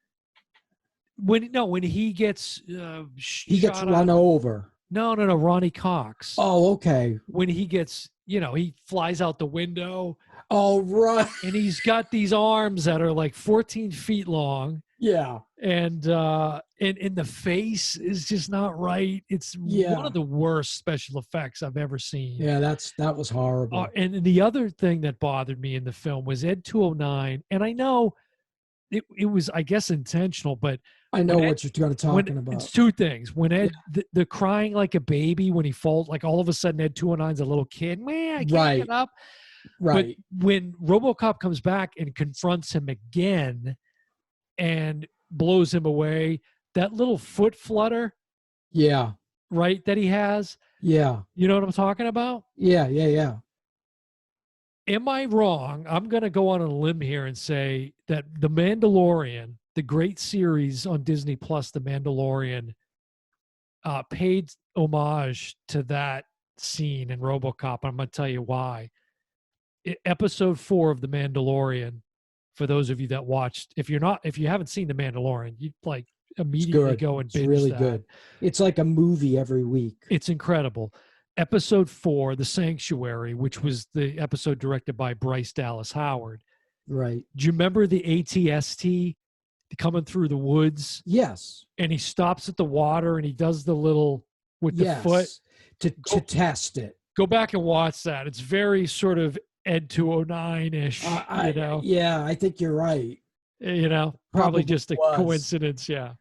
when he gets he gets run over. No, Ronnie Cox. Oh, okay. When he gets, you know, he flies out the window. Oh, right. And he's got these arms that are like 14 feet long. Yeah. And the face is just not right. It's one of the worst special effects I've ever seen. Yeah, that was horrible. And the other thing that bothered me in the film was Ed 209. And I know it was, I guess, intentional, but I know what you're going to talking about. It's two things. When Ed, the crying like a baby when he falls, like all of a sudden Ed 209's a little kid. Man, I can't get up. Right. But when RoboCop comes back and confronts him again and blows him away, that little foot flutter. Yeah. Right, that he has. Yeah. You know what I'm talking about? Yeah. Am I wrong? I'm going to go on a limb here and say that The Mandalorian, the great series on Disney Plus, The Mandalorian, paid homage to that scene in RoboCop. I'm going to tell you why. Episode 4 of The Mandalorian, for those of you that watched, if you haven't seen The Mandalorian, you'd like immediately go and binge that. It's really good. It's like a movie every week. It's incredible. Episode 4, The Sanctuary, which was the episode directed by Bryce Dallas Howard. Right. Do you remember the ATST coming through the woods? Yes. And he stops at the water and he does the little with the foot to test it. Go back and watch that. It's very sort of Ed 209-ish, you know. Yeah, I think you're right. You know, probably just a coincidence, yeah.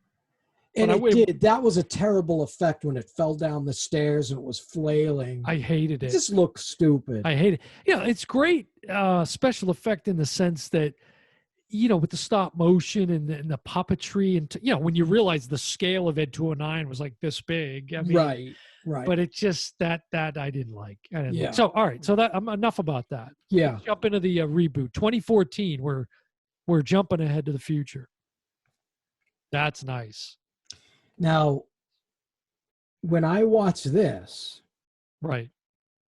And it did. That was a terrible effect when it fell down the stairs and it was flailing. I hated it. It just looked stupid. I hate it. Yeah, it's great special effect in the sense that, you know, with the stop motion and the puppetry and, you know, when you realize the scale of Ed 209 was like this big. I mean, right. But it just, that I didn't like. Like. So, all right. So that enough about that. Yeah. Let's jump into the reboot. 2014, we're jumping ahead to the future. That's nice. Now, when I watched this, right,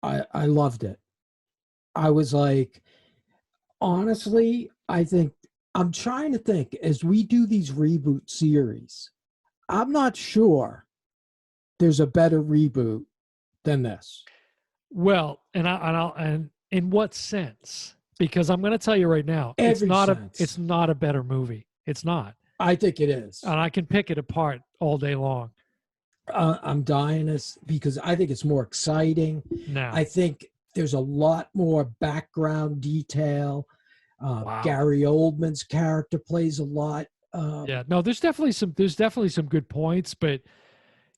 I loved it. I was like, honestly, I'm trying to think as we do these reboot series, I'm not sure there's a better reboot than this. Well, and in what sense? Because I'm going to tell you right now, it's not a better movie. It's not. I think it is. And I can pick it apart all day long. I'm dying this because I think it's more exciting. No. I think there's a lot more background detail. Wow. Gary Oldman's character plays a lot. No, there's definitely some good points, but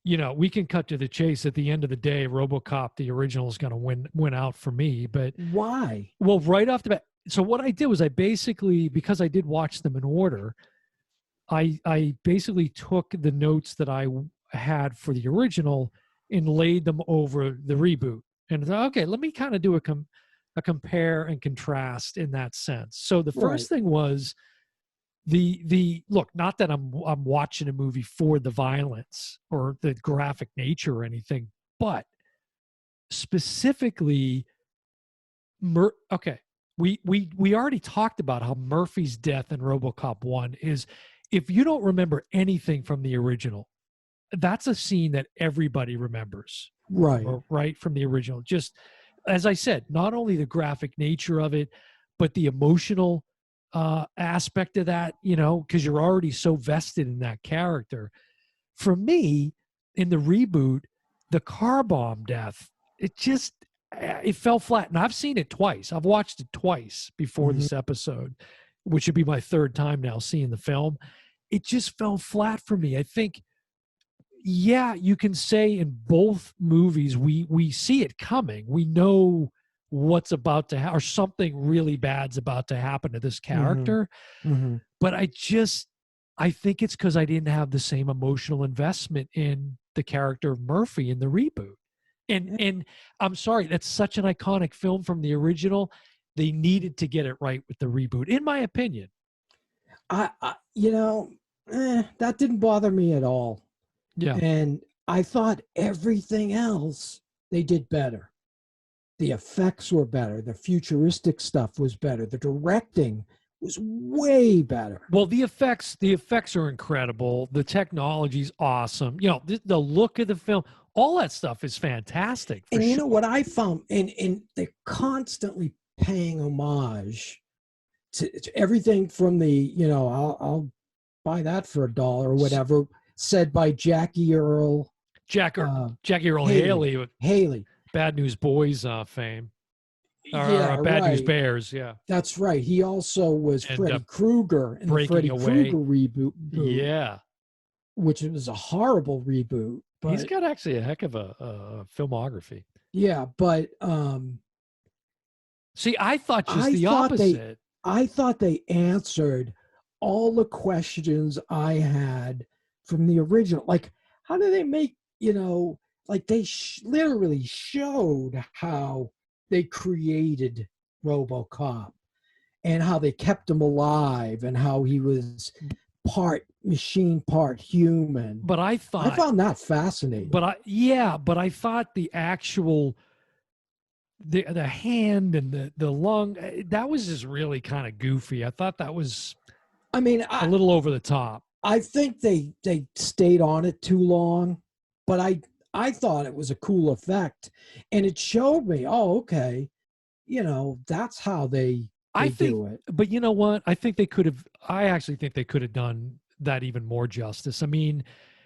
we can cut to the chase. At the end of the day, RoboCop, the original, is going to win out for me. But why? Well, right off the bat. So what I did was I basically, because I did watch them in order, I basically took the notes that I had for the original and laid them over the reboot. And thought, okay, let me kind of do a compare and contrast in that sense. So the first thing was the look, not that I'm watching a movie for the violence or the graphic nature or anything, but specifically, okay, we already talked about how Murphy's death in RoboCop 1 is, if you don't remember anything from the original, that's a scene that everybody remembers. Right from the original. Just as I said, not only the graphic nature of it, but the emotional aspect of that, because you're already so vested in that character. For me, in the reboot, the car bomb death, it fell flat. And I've seen it twice. I've watched it twice before this episode, which would be my third time now seeing the film. It just fell flat for me. I think, yeah, you can say in both movies, we see it coming. We know what's about to happen, or something really bad's about to happen to this character. But I think it's because I didn't have the same emotional investment in the character of Murphy in the reboot. And I'm sorry, that's such an iconic film from the original. They needed to get it right with the reboot, in my opinion. That didn't bother me at all. Yeah. And I thought everything else they did better. The effects were better. The futuristic stuff was better. The directing was way better. Well, the effects are incredible. The technology's awesome. The look of the film, all that stuff is fantastic. And you know what I found, and they're constantly paying homage to everything from the, I'll buy that for $1 or whatever, said by Jackie Earl Haley, Bad News Boys fame. Bad News Bears, yeah. That's right. He also was Freddy Krueger in the Freddy Krueger reboot. Yeah. Which was a horrible reboot. But he's got actually a heck of a filmography. Yeah, but see, I thought the opposite. I thought they answered all the questions I had from the original. Like, how do they make, like they literally showed how they created RoboCop and how they kept him alive and how he was part machine, part human. But I found that fascinating. But I thought the actual the hand and the lung, that was just really kind of goofy. I thought that was a little over the top. I think they stayed on it too long, but I thought it was a cool effect, and it showed me, okay, that's how they do it. But you know what? I actually think they could have done that even more justice. I mean,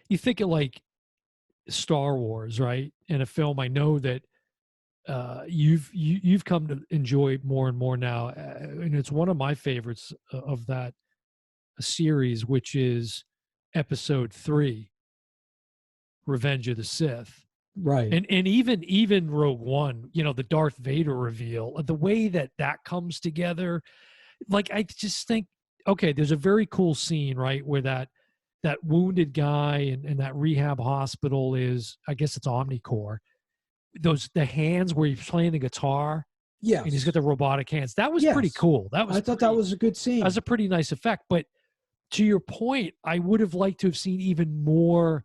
you think of like Star Wars, right? In a film, I know that you've come to enjoy more and more now, and it's one of my favorites of that series, which is Episode 3, Revenge of the Sith. Right. And even Rogue One, the Darth Vader reveal, the way that comes together, like I just think, okay, there's a very cool scene, right, where that wounded guy in that rehab hospital is, I guess it's Omnicore. The hands where he's playing the guitar. Yeah. And he's got the robotic hands. That was pretty cool. I thought that was a good scene. That was a pretty nice effect. But to your point, I would have liked to have seen even more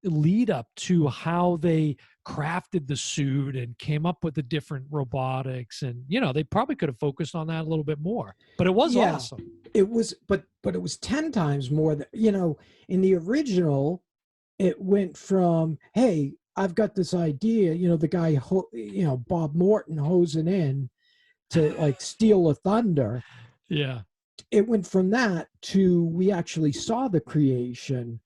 lead up to how they crafted the suit and came up with the different robotics, and they probably could have focused on that a little bit more. But it was awesome. It was, but it was 10 times more than, in the original. It went from, hey, I've got this idea, the guy, Bob Morton hosing in to like steal a thunder. Yeah. It went from that to, we actually saw the creation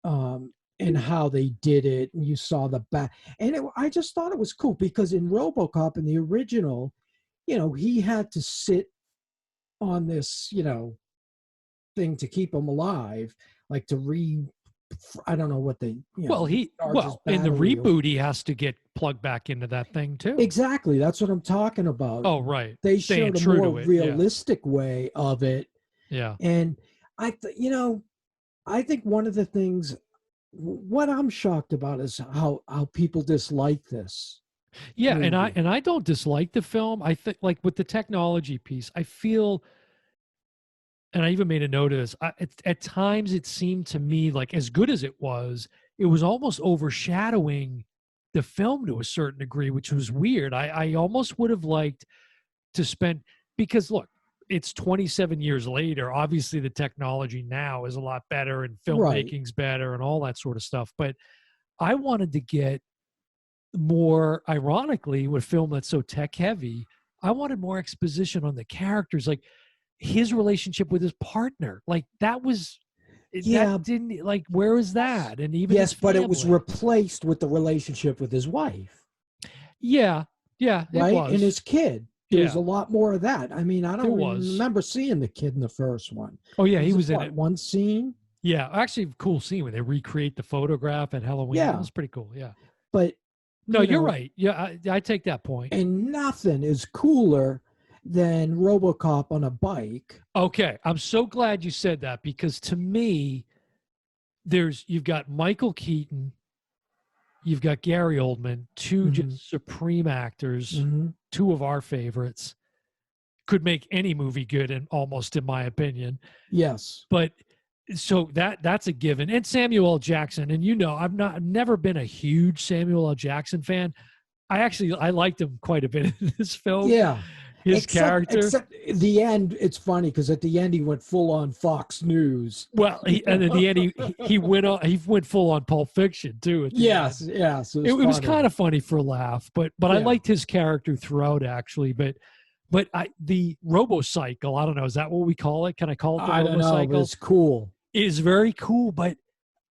and how they did it. And you saw the back. And I just thought it was cool because in RoboCop, in the original, he had to sit on this, thing to keep him alive, like to I don't know what they. Well, in the reboot, he has to get plugged back into that thing too. Exactly, that's what I'm talking about. Oh, right. They showed a more realistic way of it. Yeah. And I think one of the things, what I'm shocked about is how people dislike this. Yeah, movie. and I don't dislike the film. I think, like, with the technology piece, I feel, and I even made a note of this, at times it seemed to me like, as good as it was almost overshadowing the film to a certain degree, which was weird. I almost would have liked to spend, because look, it's 27 years later. Obviously, the technology now is a lot better and filmmaking's better and all that sort of stuff. But I wanted to get more, ironically, with a film that's so tech heavy, I wanted more exposition on the characters, like his relationship with his partner. Like that didn't, like, where is that? And even yes, but it was replaced with the relationship with his wife. Yeah, right, and his kid. There was a lot more of that. I mean, I don't remember seeing the kid in the first one. Oh yeah, he was in it. One scene. Yeah, actually, cool scene where they recreate the photograph at Halloween. Yeah, it was pretty cool. Yeah, but no, you're right. Yeah, I take that point. And nothing is cooler than RoboCop on a bike. Okay, I'm so glad you said that, because to me, you've got Michael Keaton, you've got Gary Oldman, two just supreme actors, two of our favorites. Could make any movie good, and almost, in my opinion. Yes, but. So that's a given. And Samuel L. Jackson, and I've never been a huge Samuel L. Jackson fan. I liked him quite a bit in this film. Yeah. His character. Except the end, it's funny because at the end he went full on Fox News. Well, and at the end he went full on Pulp Fiction too. Yes. It was kind of funny for a laugh, but I liked his character throughout, actually. But the RoboCycle, I don't know, is that what we call it? Can I call it the RoboCycle? I don't know, but it's cool. It is very cool, but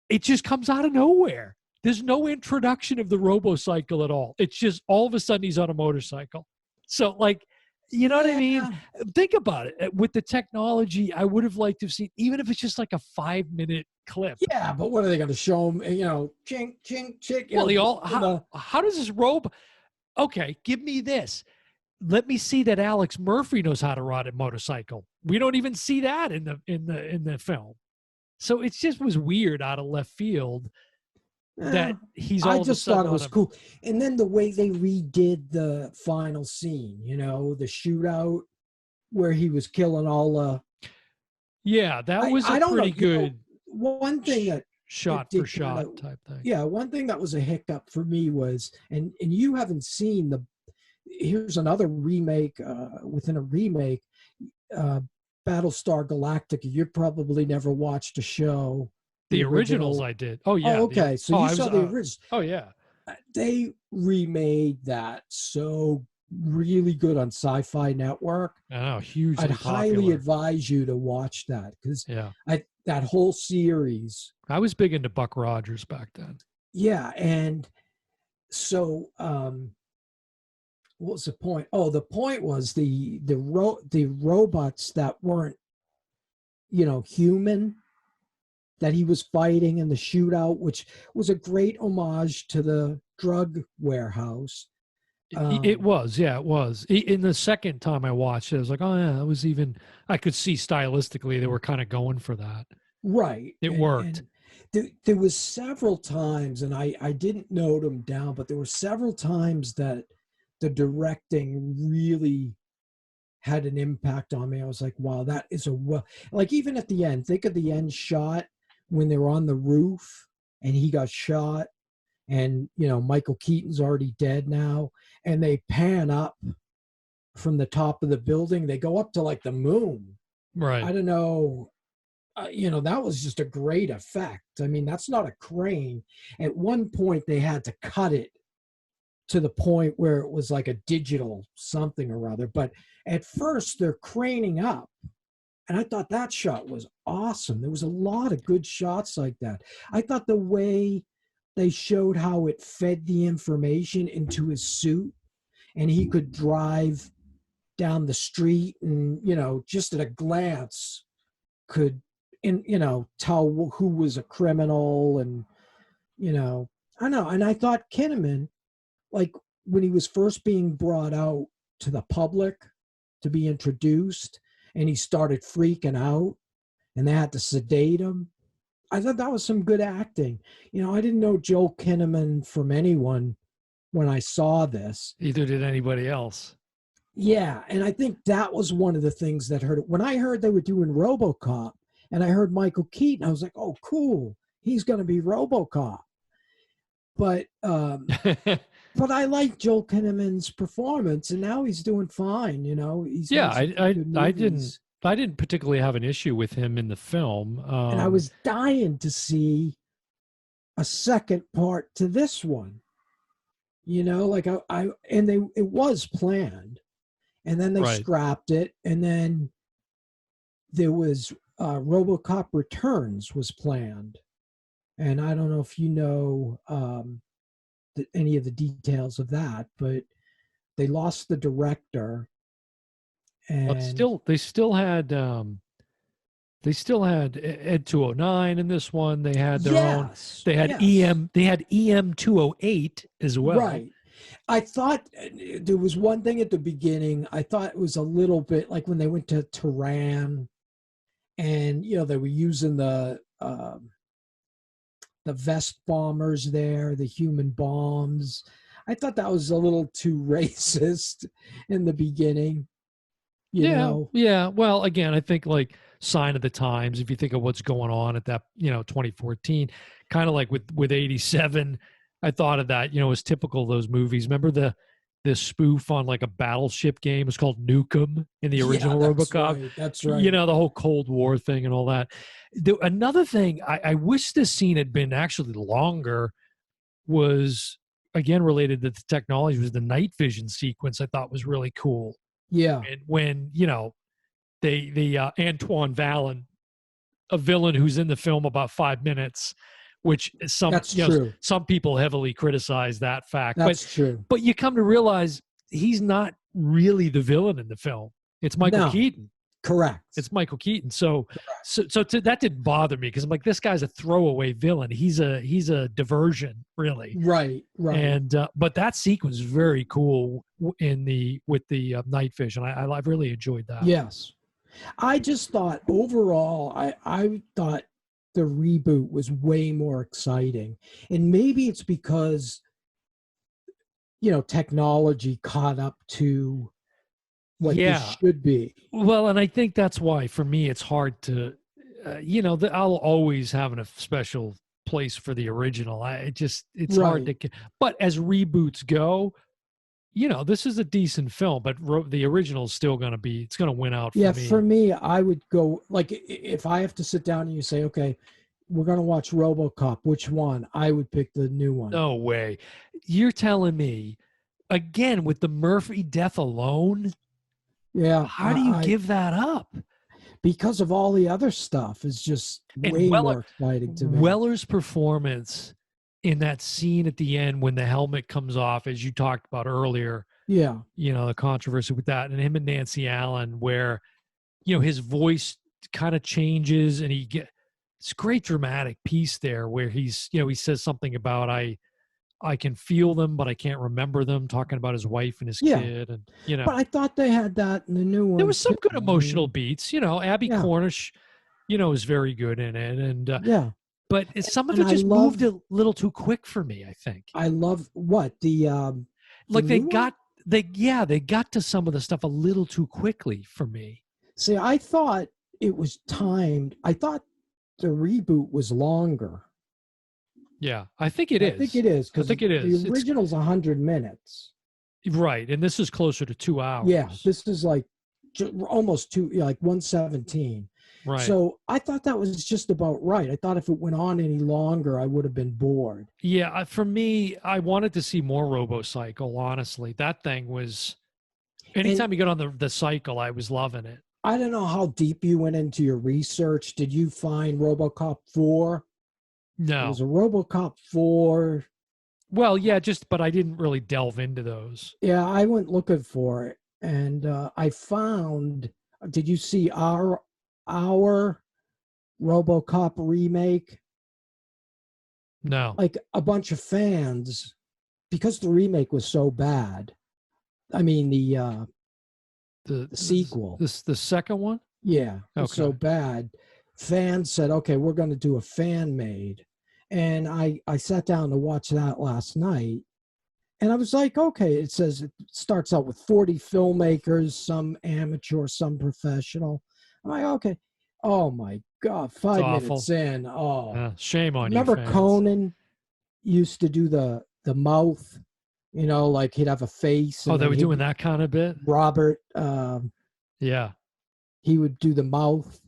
it just comes out of nowhere. There's no introduction of the RoboCycle at all. It's just all of a sudden he's on a motorcycle. So, like, you know what I mean? Think about it. With the technology, I would have liked to have seen, even if it's just like a 5-minute clip. Yeah, but what are they going to show him? Chink, chink, chink. Well, how does this robot? Okay, give me this. Let me see that Alex Murphy knows how to ride a motorcycle. We don't even see that in the film. So it just was weird, out of left field, that he's all I of a just sudden thought it was cool. And then the way they redid the final scene, the shootout where he was killing all yeah, that was pretty good. One thing that shot for shot type thing. Yeah, one thing that was a hiccup for me was, and you haven't seen here's another remake within a remake, Battlestar Galactica. You probably never watched a show. The originals I did. Oh yeah. Oh, okay. So you saw the originals. Oh yeah. They remade that so really good on Sci-Fi Network. Oh, hugely I'd popular. highly advise you to watch that, because that whole series. I was big into Buck Rogers back then. Yeah, and so what was the point? Oh, the point was the robots that weren't, human, that he was fighting in the shootout, which was a great homage to the drug warehouse. It was. In the second time I watched it, I was like, oh yeah, it was even, I could see stylistically they were kind of going for that. Right. It worked. And there was several times, and I didn't note them down, but there were several times that the directing really had an impact on me. I was like, wow, that is like, even at the end, think of the end shot when they were on the roof and he got shot, and Michael Keaton's already dead now, and they pan up from the top of the building. They go up to like the moon. Right. I don't know. That was just a great effect. I mean, that's not a crane. At one point they had to cut it to the point where it was like a digital something or other. But at first they're craning up. And I thought that shot was awesome. There was a lot of good shots like that. I thought the way they showed how it fed the information into his suit, and he could drive down the street and, just at a glance could and tell who was a criminal, and I know. And I thought Kinnaman, like when he was first being brought out to the public to be introduced, and he started freaking out, and they had to sedate him. I thought that was some good acting. I didn't know Joel Kinnaman from anyone when I saw this. Either did anybody else. Yeah, and I think that was one of the things that hurt it. When I heard they were doing RoboCop, and I heard Michael Keaton, I was like, "Oh, cool! He's going to be RoboCop." But but I like Joel Kinnaman's performance, and now he's doing fine. He's I didn't particularly have an issue with him in the film, and I was dying to see a second part to this one. Like it was planned, and then they scrapped it, and then there was RoboCop Returns was planned, and I don't know if you know any of the details of that, but they lost the director. But they still had Ed 209 in this one. They had their own. They had They had EM 208 as well. Right. I thought there was one thing at the beginning. I thought it was a little bit like when they went to Tehran, and they were using the vest bombers there, the human bombs. I thought that was a little too racist in the beginning. Yeah. Well, again, I think like sign of the times. If you think of what's going on at that, 2014, kind of like with 87, I thought of that. As typical of those movies. Remember this spoof on like a battleship game? It was called Nukem in the original RoboCop. Right, that's right. The whole Cold War thing and all that. Another thing, I wish this scene had been actually longer. Was again related to the technology. Was the night vision sequence? I thought was really cool. Yeah. And when, the Antoine Vallon, a villain who's in the film about 5 minutes, which some people heavily criticize that fact. That's true. But you come to realize he's not really the villain in the film. It's Michael Keaton. Correct. It's Michael Keaton. So that didn't bother me because I'm like, this guy's a throwaway villain. He's a diversion, really. Right. And but that sequence is very cool with the night vision. I really enjoyed that. Yes, I just thought overall, I thought the reboot was way more exciting, and maybe it's because technology caught up to what this should be. Well, and I think that's why for me it's hard to, I'll always have a special place for the original. It's hard to. But as reboots go, this is a decent film, but the original is still going to be. It's going to win out. For me, I would go like if I have to sit down and you say, okay, we're going to watch RoboCop. Which one? I would pick the new one. No way. You're telling me again with the Murphy death alone. Yeah. How do you give that up? Because of all the other stuff is just way more exciting to me. Weller's performance in that scene at the end when the helmet comes off, as you talked about earlier. Yeah. The controversy with that, and him and Nancy Allen, where, his voice kind of changes and it's a great dramatic piece there where he says something about, I can feel them, but I can't remember them, talking about his wife and his kid. And, But I thought they had that in the new one. There was some good emotional beats. Abby Cornish, is very good in it. And, but some of it just moved a little too quick for me, I think. I love what? They got to some of the stuff a little too quickly for me. See, I thought it was timed. I thought the reboot was longer. Yeah, I think it is. I think it is. The original's 100 minutes. Right, and this is closer to 2 hours. Yeah, this is like almost 117. Right. So I thought that was just about right. I thought if it went on any longer, I would have been bored. Yeah, for me, I wanted to see more RoboCycle, honestly. That thing was... Anytime you get on the cycle, I was loving it. I don't know how deep you went into your research. Did you find RoboCop 4? No. It was a RoboCop 4. Well, yeah, but I didn't really delve into those. Yeah, I went looking for it, and I found... Did you see our RoboCop remake? No. Like a bunch of fans, because the remake was so bad. I mean, the sequel. The second one? Yeah, it was Okay. so bad. Fans said, okay, we're going to do a fan made. And I sat down to watch that last night. And I was like, okay, it says it starts out with 40 filmmakers, some amateur, some professional. I'm like, okay. Oh my God, 5 minutes in. Oh, shame on remember you, fans. Conan used to do the mouth, like he'd have a face. Oh, they were doing that kind of bit? Robert, yeah. He would do the mouth.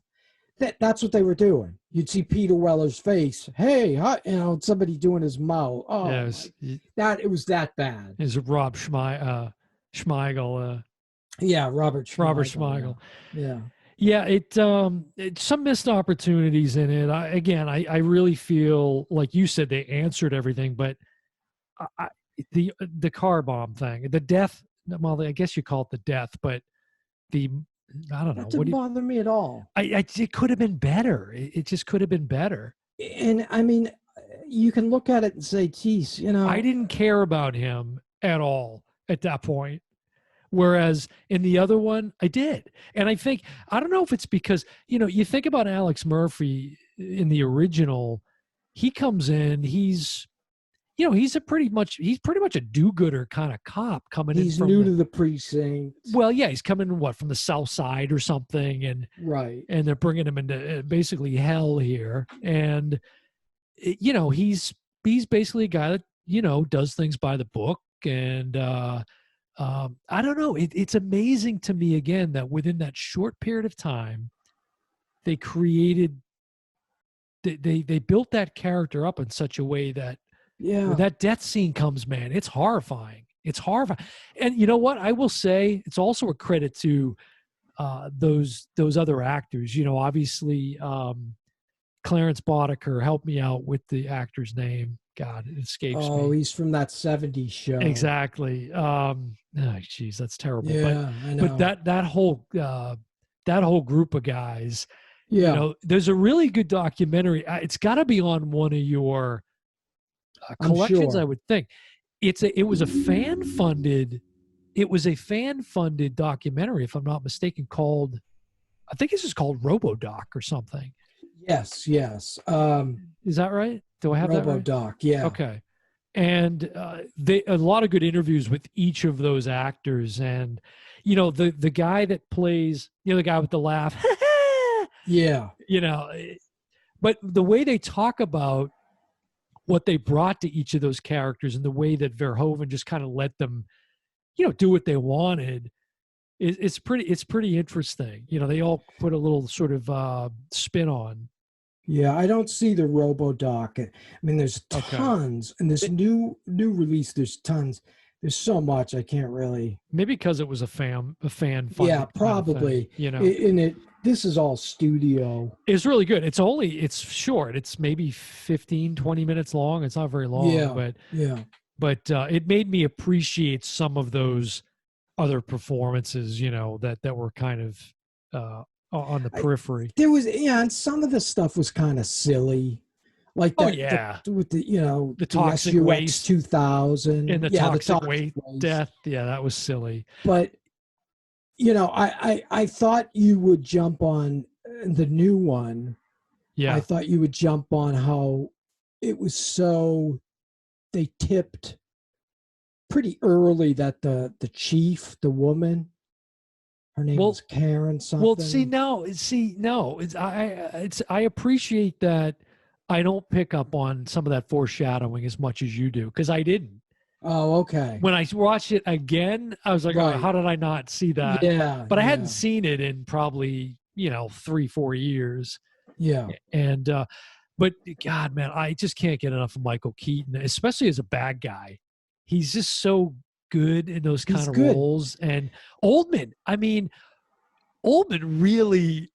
That's what they were doing. You'd see Peter Weller's face. Hey, hi, somebody doing his mouth. Oh, yeah, it was that bad. Is Rob Schmeigel? Yeah, Robert Schmeigel. Yeah. Yeah, it's some missed opportunities in it. I really feel like you said they answered everything, but the car bomb thing, the death. Well, I guess you call it the death, but I don't know. That didn't bother me at all. It could have been better. It just could have been better. And I mean, you can look at it and say, geez, I didn't care about him at all at that point. Whereas in the other one, I did. And I don't know if it's because, you think about Alex Murphy in the original, he comes in, he's pretty much a do-gooder kind of cop coming in. He's new to the precinct. Well, yeah, he's coming from the South Side or something, and right, and they're bringing him into basically hell here, and he's basically a guy that does things by the book, and I don't know. It's amazing to me again that within that short period of time, they created, they built that character up in such a way that. Yeah. When that death scene comes, man, it's horrifying. It's horrifying. And you know what? I will say it's also a credit to those other actors. Obviously, Clarence Boddicker, help me out with the actor's name. God, it escapes me. Oh, he's from that 70s show. Exactly. Geez, that's terrible. Yeah, I know. But that whole group of guys, yeah. There's a really good documentary. It's got to be on one of your collections, I would think. It was a fan funded documentary, if I'm not mistaken, called, I think it's just called RoboDoc or something. Yes. Is that right? Do I have that right? RoboDoc, yeah. Okay. And a lot of good interviews with each of those actors, and the guy that plays, the guy with the laugh, yeah. But the way they talk about what they brought to each of those characters and the way that Verhoeven just kind of let them, do what they wanted, it's pretty interesting. They all put a little sort of spin on. Yeah, I don't see the RoboDoc. I mean, there's tons, and this new release, there's tons. There's so much I can't really. Maybe because it was a fan. Yeah, probably. Thing, this is all studio. It's really good. It's short. It's maybe 15, 20 minutes long. It's not very long, but it made me appreciate some of those other performances, that were kind of on the periphery. There was, and some of the stuff was kind of silly. Like that, with the toxic SUX waste 2000 and the toxic waste death. Yeah, that was silly. But I thought you would jump on the new one. Yeah, I thought you would jump on how it was so. They tipped pretty early that the chief, the woman, her name was Karen something. Well, no. I appreciate that. I don't pick up on some of that foreshadowing as much as you do, because I didn't. Oh, okay. When I watched it again, I was like, right. Oh, how did I not see that? Yeah. But I hadn't seen it in probably, 3-4 years. Yeah. And, but God, man, I just can't get enough of Michael Keaton, especially as a bad guy. He's just so good in those kind of roles. And Oldman really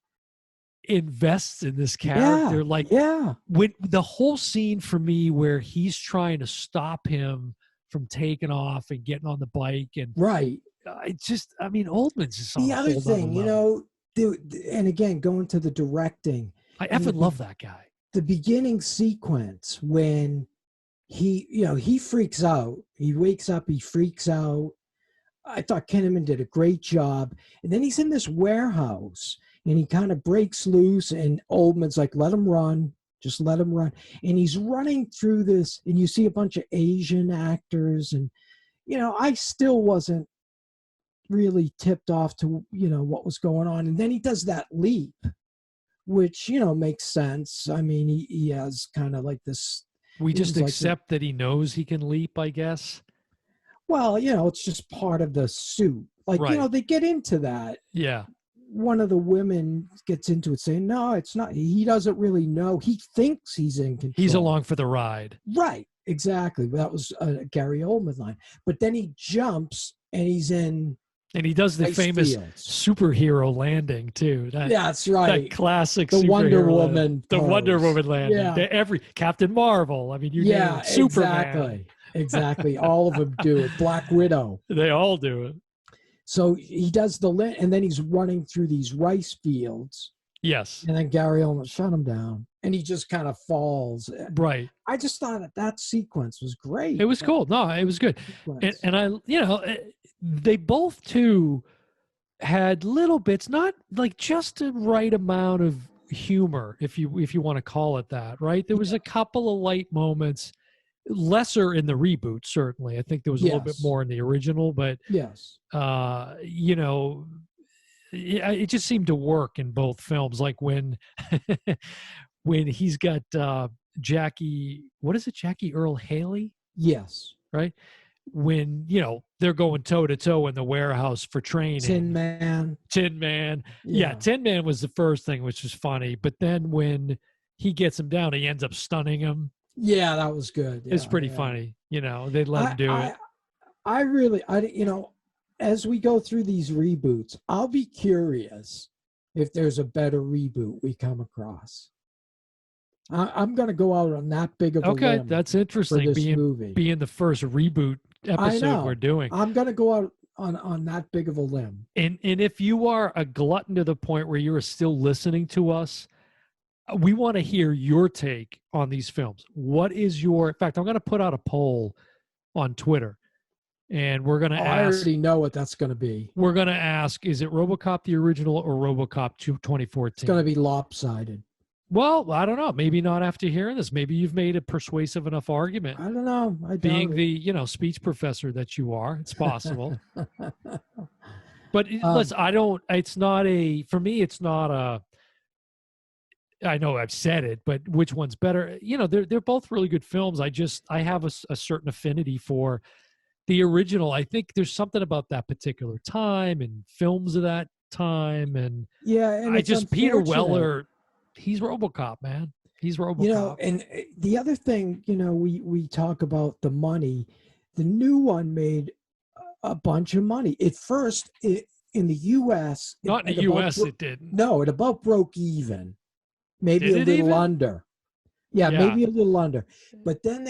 invests in this character. When the whole scene for me where he's trying to stop him from taking off and getting on the bike, and Oldman's just on the other thing, and again, going to the directing, I And effing love that guy. The beginning sequence when he freaks out. He wakes up, he freaks out. I thought Kinnaman did a great job. And then he's in this warehouse and he kind of breaks loose and Oldman's like, let him run. Just let him run. And he's running through this and you see a bunch of Asian actors. And, I still wasn't really tipped off to, what was going on. And then he does that leap, which, makes sense. I mean, he has kind of like this. We just accept that he knows he can leap, I guess. Well, it's just part of the suit. Like, right. They get into that. Yeah. One of the women gets into it saying, no, it's not. He doesn't really know. He thinks he's in control. He's along for the ride. Right. Exactly. That was a Gary Oldman line. But then he jumps and he's in. And he does the famous superhero landing too. That's right. That classic the Wonder Woman. The Wonder Woman landing. Yeah. Every Captain Marvel. I mean, you name it. Superman. Exactly. All of them do it. Black Widow. They all do it. So he does and then he's running through these rice fields. Yes. And then Gary Oldman shut him down. And he just kind of falls. Right. I just thought that sequence was great. It was cool. No, it was good. And I, they both too had little bits, not like just the right amount of humor, if you want to call it that, right? There was a couple of light moments, lesser in the reboot, certainly. I think there was a little bit more in the original, but yes, it just seemed to work in both films. Like when when he's got Jackie, what is it, Jackie Earl Haley? Yes. Right? When, they're going toe-to-toe in the warehouse for training. Tin Man. Yeah, Tin Man was the first thing, which was funny. But then when he gets him down, he ends up stunning him. Yeah, that was good. It's pretty funny. They let him do it. I really, as we go through these reboots, I'll be curious if there's a better reboot we come across. I'm going to go out on that big of a limb. Okay, that's interesting. Being the first reboot episode we're doing. I'm going to go out on that big of a limb. And if you are a glutton to the point where you're still listening to us, we want to hear your take on these films. What is in fact, I'm going to put out a poll on Twitter. And we're going to ask. I already know what that's going to be. We're going to ask, is it RoboCop the original or RoboCop 2014? It's going to be lopsided. Well, I don't know. Maybe not after hearing this. Maybe you've made a persuasive enough argument. I don't know. Being the speech professor that you are, it's possible. But listen, it's not for me, it's not I know I've said it, but which one's better? They're both really good films. I have a certain affinity for the original. I think there's something about that particular time and films of that time. And Peter Weller, he's RoboCop, man. He's RoboCop. And the other thing, we talk about the money. The new one made a bunch of money. At first, in the U.S. Not in the U.S., it didn't. No, it about broke even. Maybe a little under. Yeah, maybe a little under. But then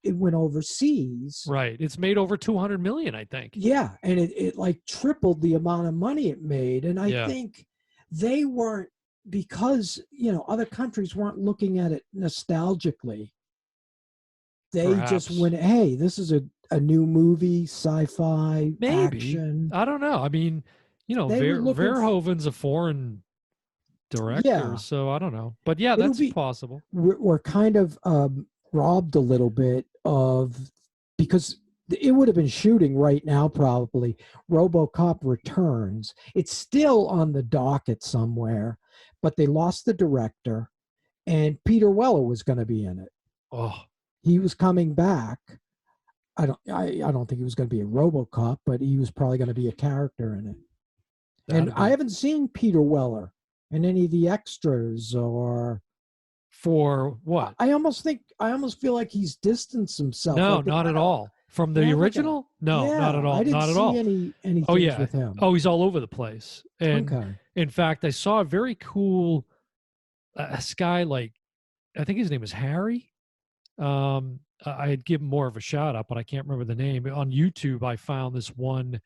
it went overseas. Right. It's made over 200 million, I think. Yeah. And it like tripled the amount of money it made. And I think they weren't, because, other countries weren't looking at it nostalgically. They just went, hey, this is a new movie, sci-fi, action. I don't know. I mean, Verhoeven's a foreign director, so I don't know. But yeah, that's possible. We're kind of robbed a little bit because it would have been shooting right now, probably. RoboCop Returns. It's still on the docket somewhere, but they lost the director, and Peter Weller was going to be in it. Oh, he was coming back. I don't think he was going to be a RoboCop, but he was probably going to be a character in it. I haven't seen Peter Weller in any of the extras or. For what? I almost feel like he's distanced himself. No, not at all. From the original? No, not at all. I didn't see any things with him. Oh, he's all over the place. And in fact, I saw a very cool guy, like, I think his name is Harry. I'd give him more of a shout out, but I can't remember the name. On YouTube, I found this one.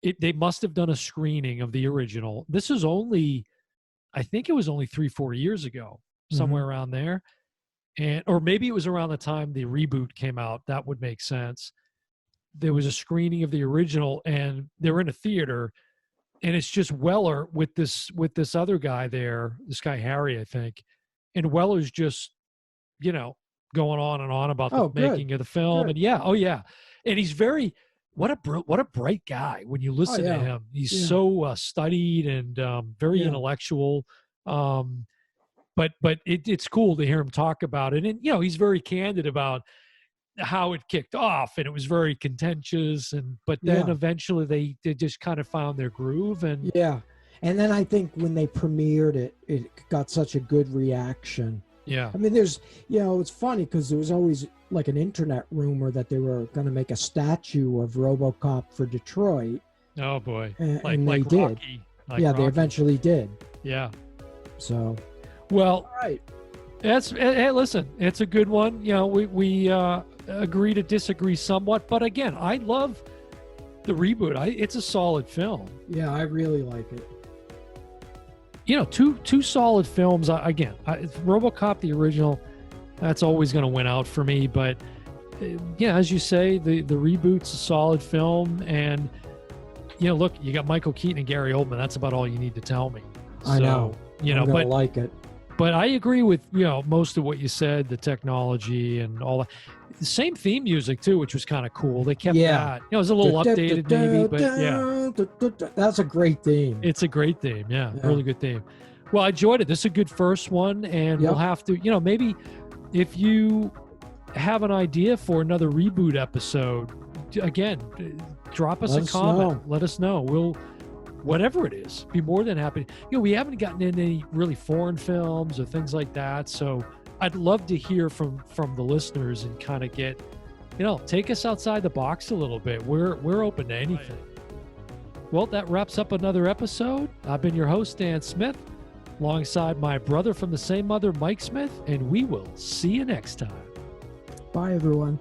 They must have done a screening of the original. This is I think it was only 3-4 years ago. somewhere around there. And, or maybe it was around the time the reboot came out. That would make sense. There was a screening of the original and they're in a theater and it's just Weller with this other guy there, this guy, Harry, I think. And Weller's just, you know, going on and on about the making of the film. Good. And and he's very, what a bright guy when you listen to him. He's so studied and very intellectual. But it's cool to hear him talk about it. And, you know, he's very candid about how it kicked off and it was very contentious. But then eventually they just kind of found their groove. And and then I think when they premiered it, it got such a good reaction. Yeah. I mean, there's, you know, it's funny because there was always like an internet rumor that they were going to make a statue of RoboCop for Detroit. Oh boy. And they like did. Rocky, they eventually did. Yeah. So. Well, all right. Hey, listen, it's a good one. You know, we agree to disagree somewhat, but again, I love the reboot. It's a solid film. Yeah, I really like it. You know, two solid films. Again, RoboCop, the original, that's always going to win out for me. But yeah, as you say, the reboot's a solid film, and you know, look, you got Michael Keaton and Gary Oldman. That's about all you need to tell me. I know. You know, but like it. But I agree with, you know, most of what you said, the technology and all that. The same theme music too, which was kind of cool. They kept that. You know, it was a little updated maybe, but yeah. That's a great theme. It's a great theme. Yeah, really good theme. Well, I enjoyed it. This is a good first one, and we'll have to, you know, maybe if you have an idea for another reboot episode, again, drop us a comment. Let us know. We'll, whatever it is, be more than happy. You know, we haven't gotten in any really foreign films or things like that, so I'd love to hear from the listeners and kind of get, you know, take us outside the box a little bit. We're open to anything. Well, that wraps up another episode. I've been your host, Dan Smith, alongside my brother from the same mother, Mike Smith, and we will see you next time. Bye, everyone.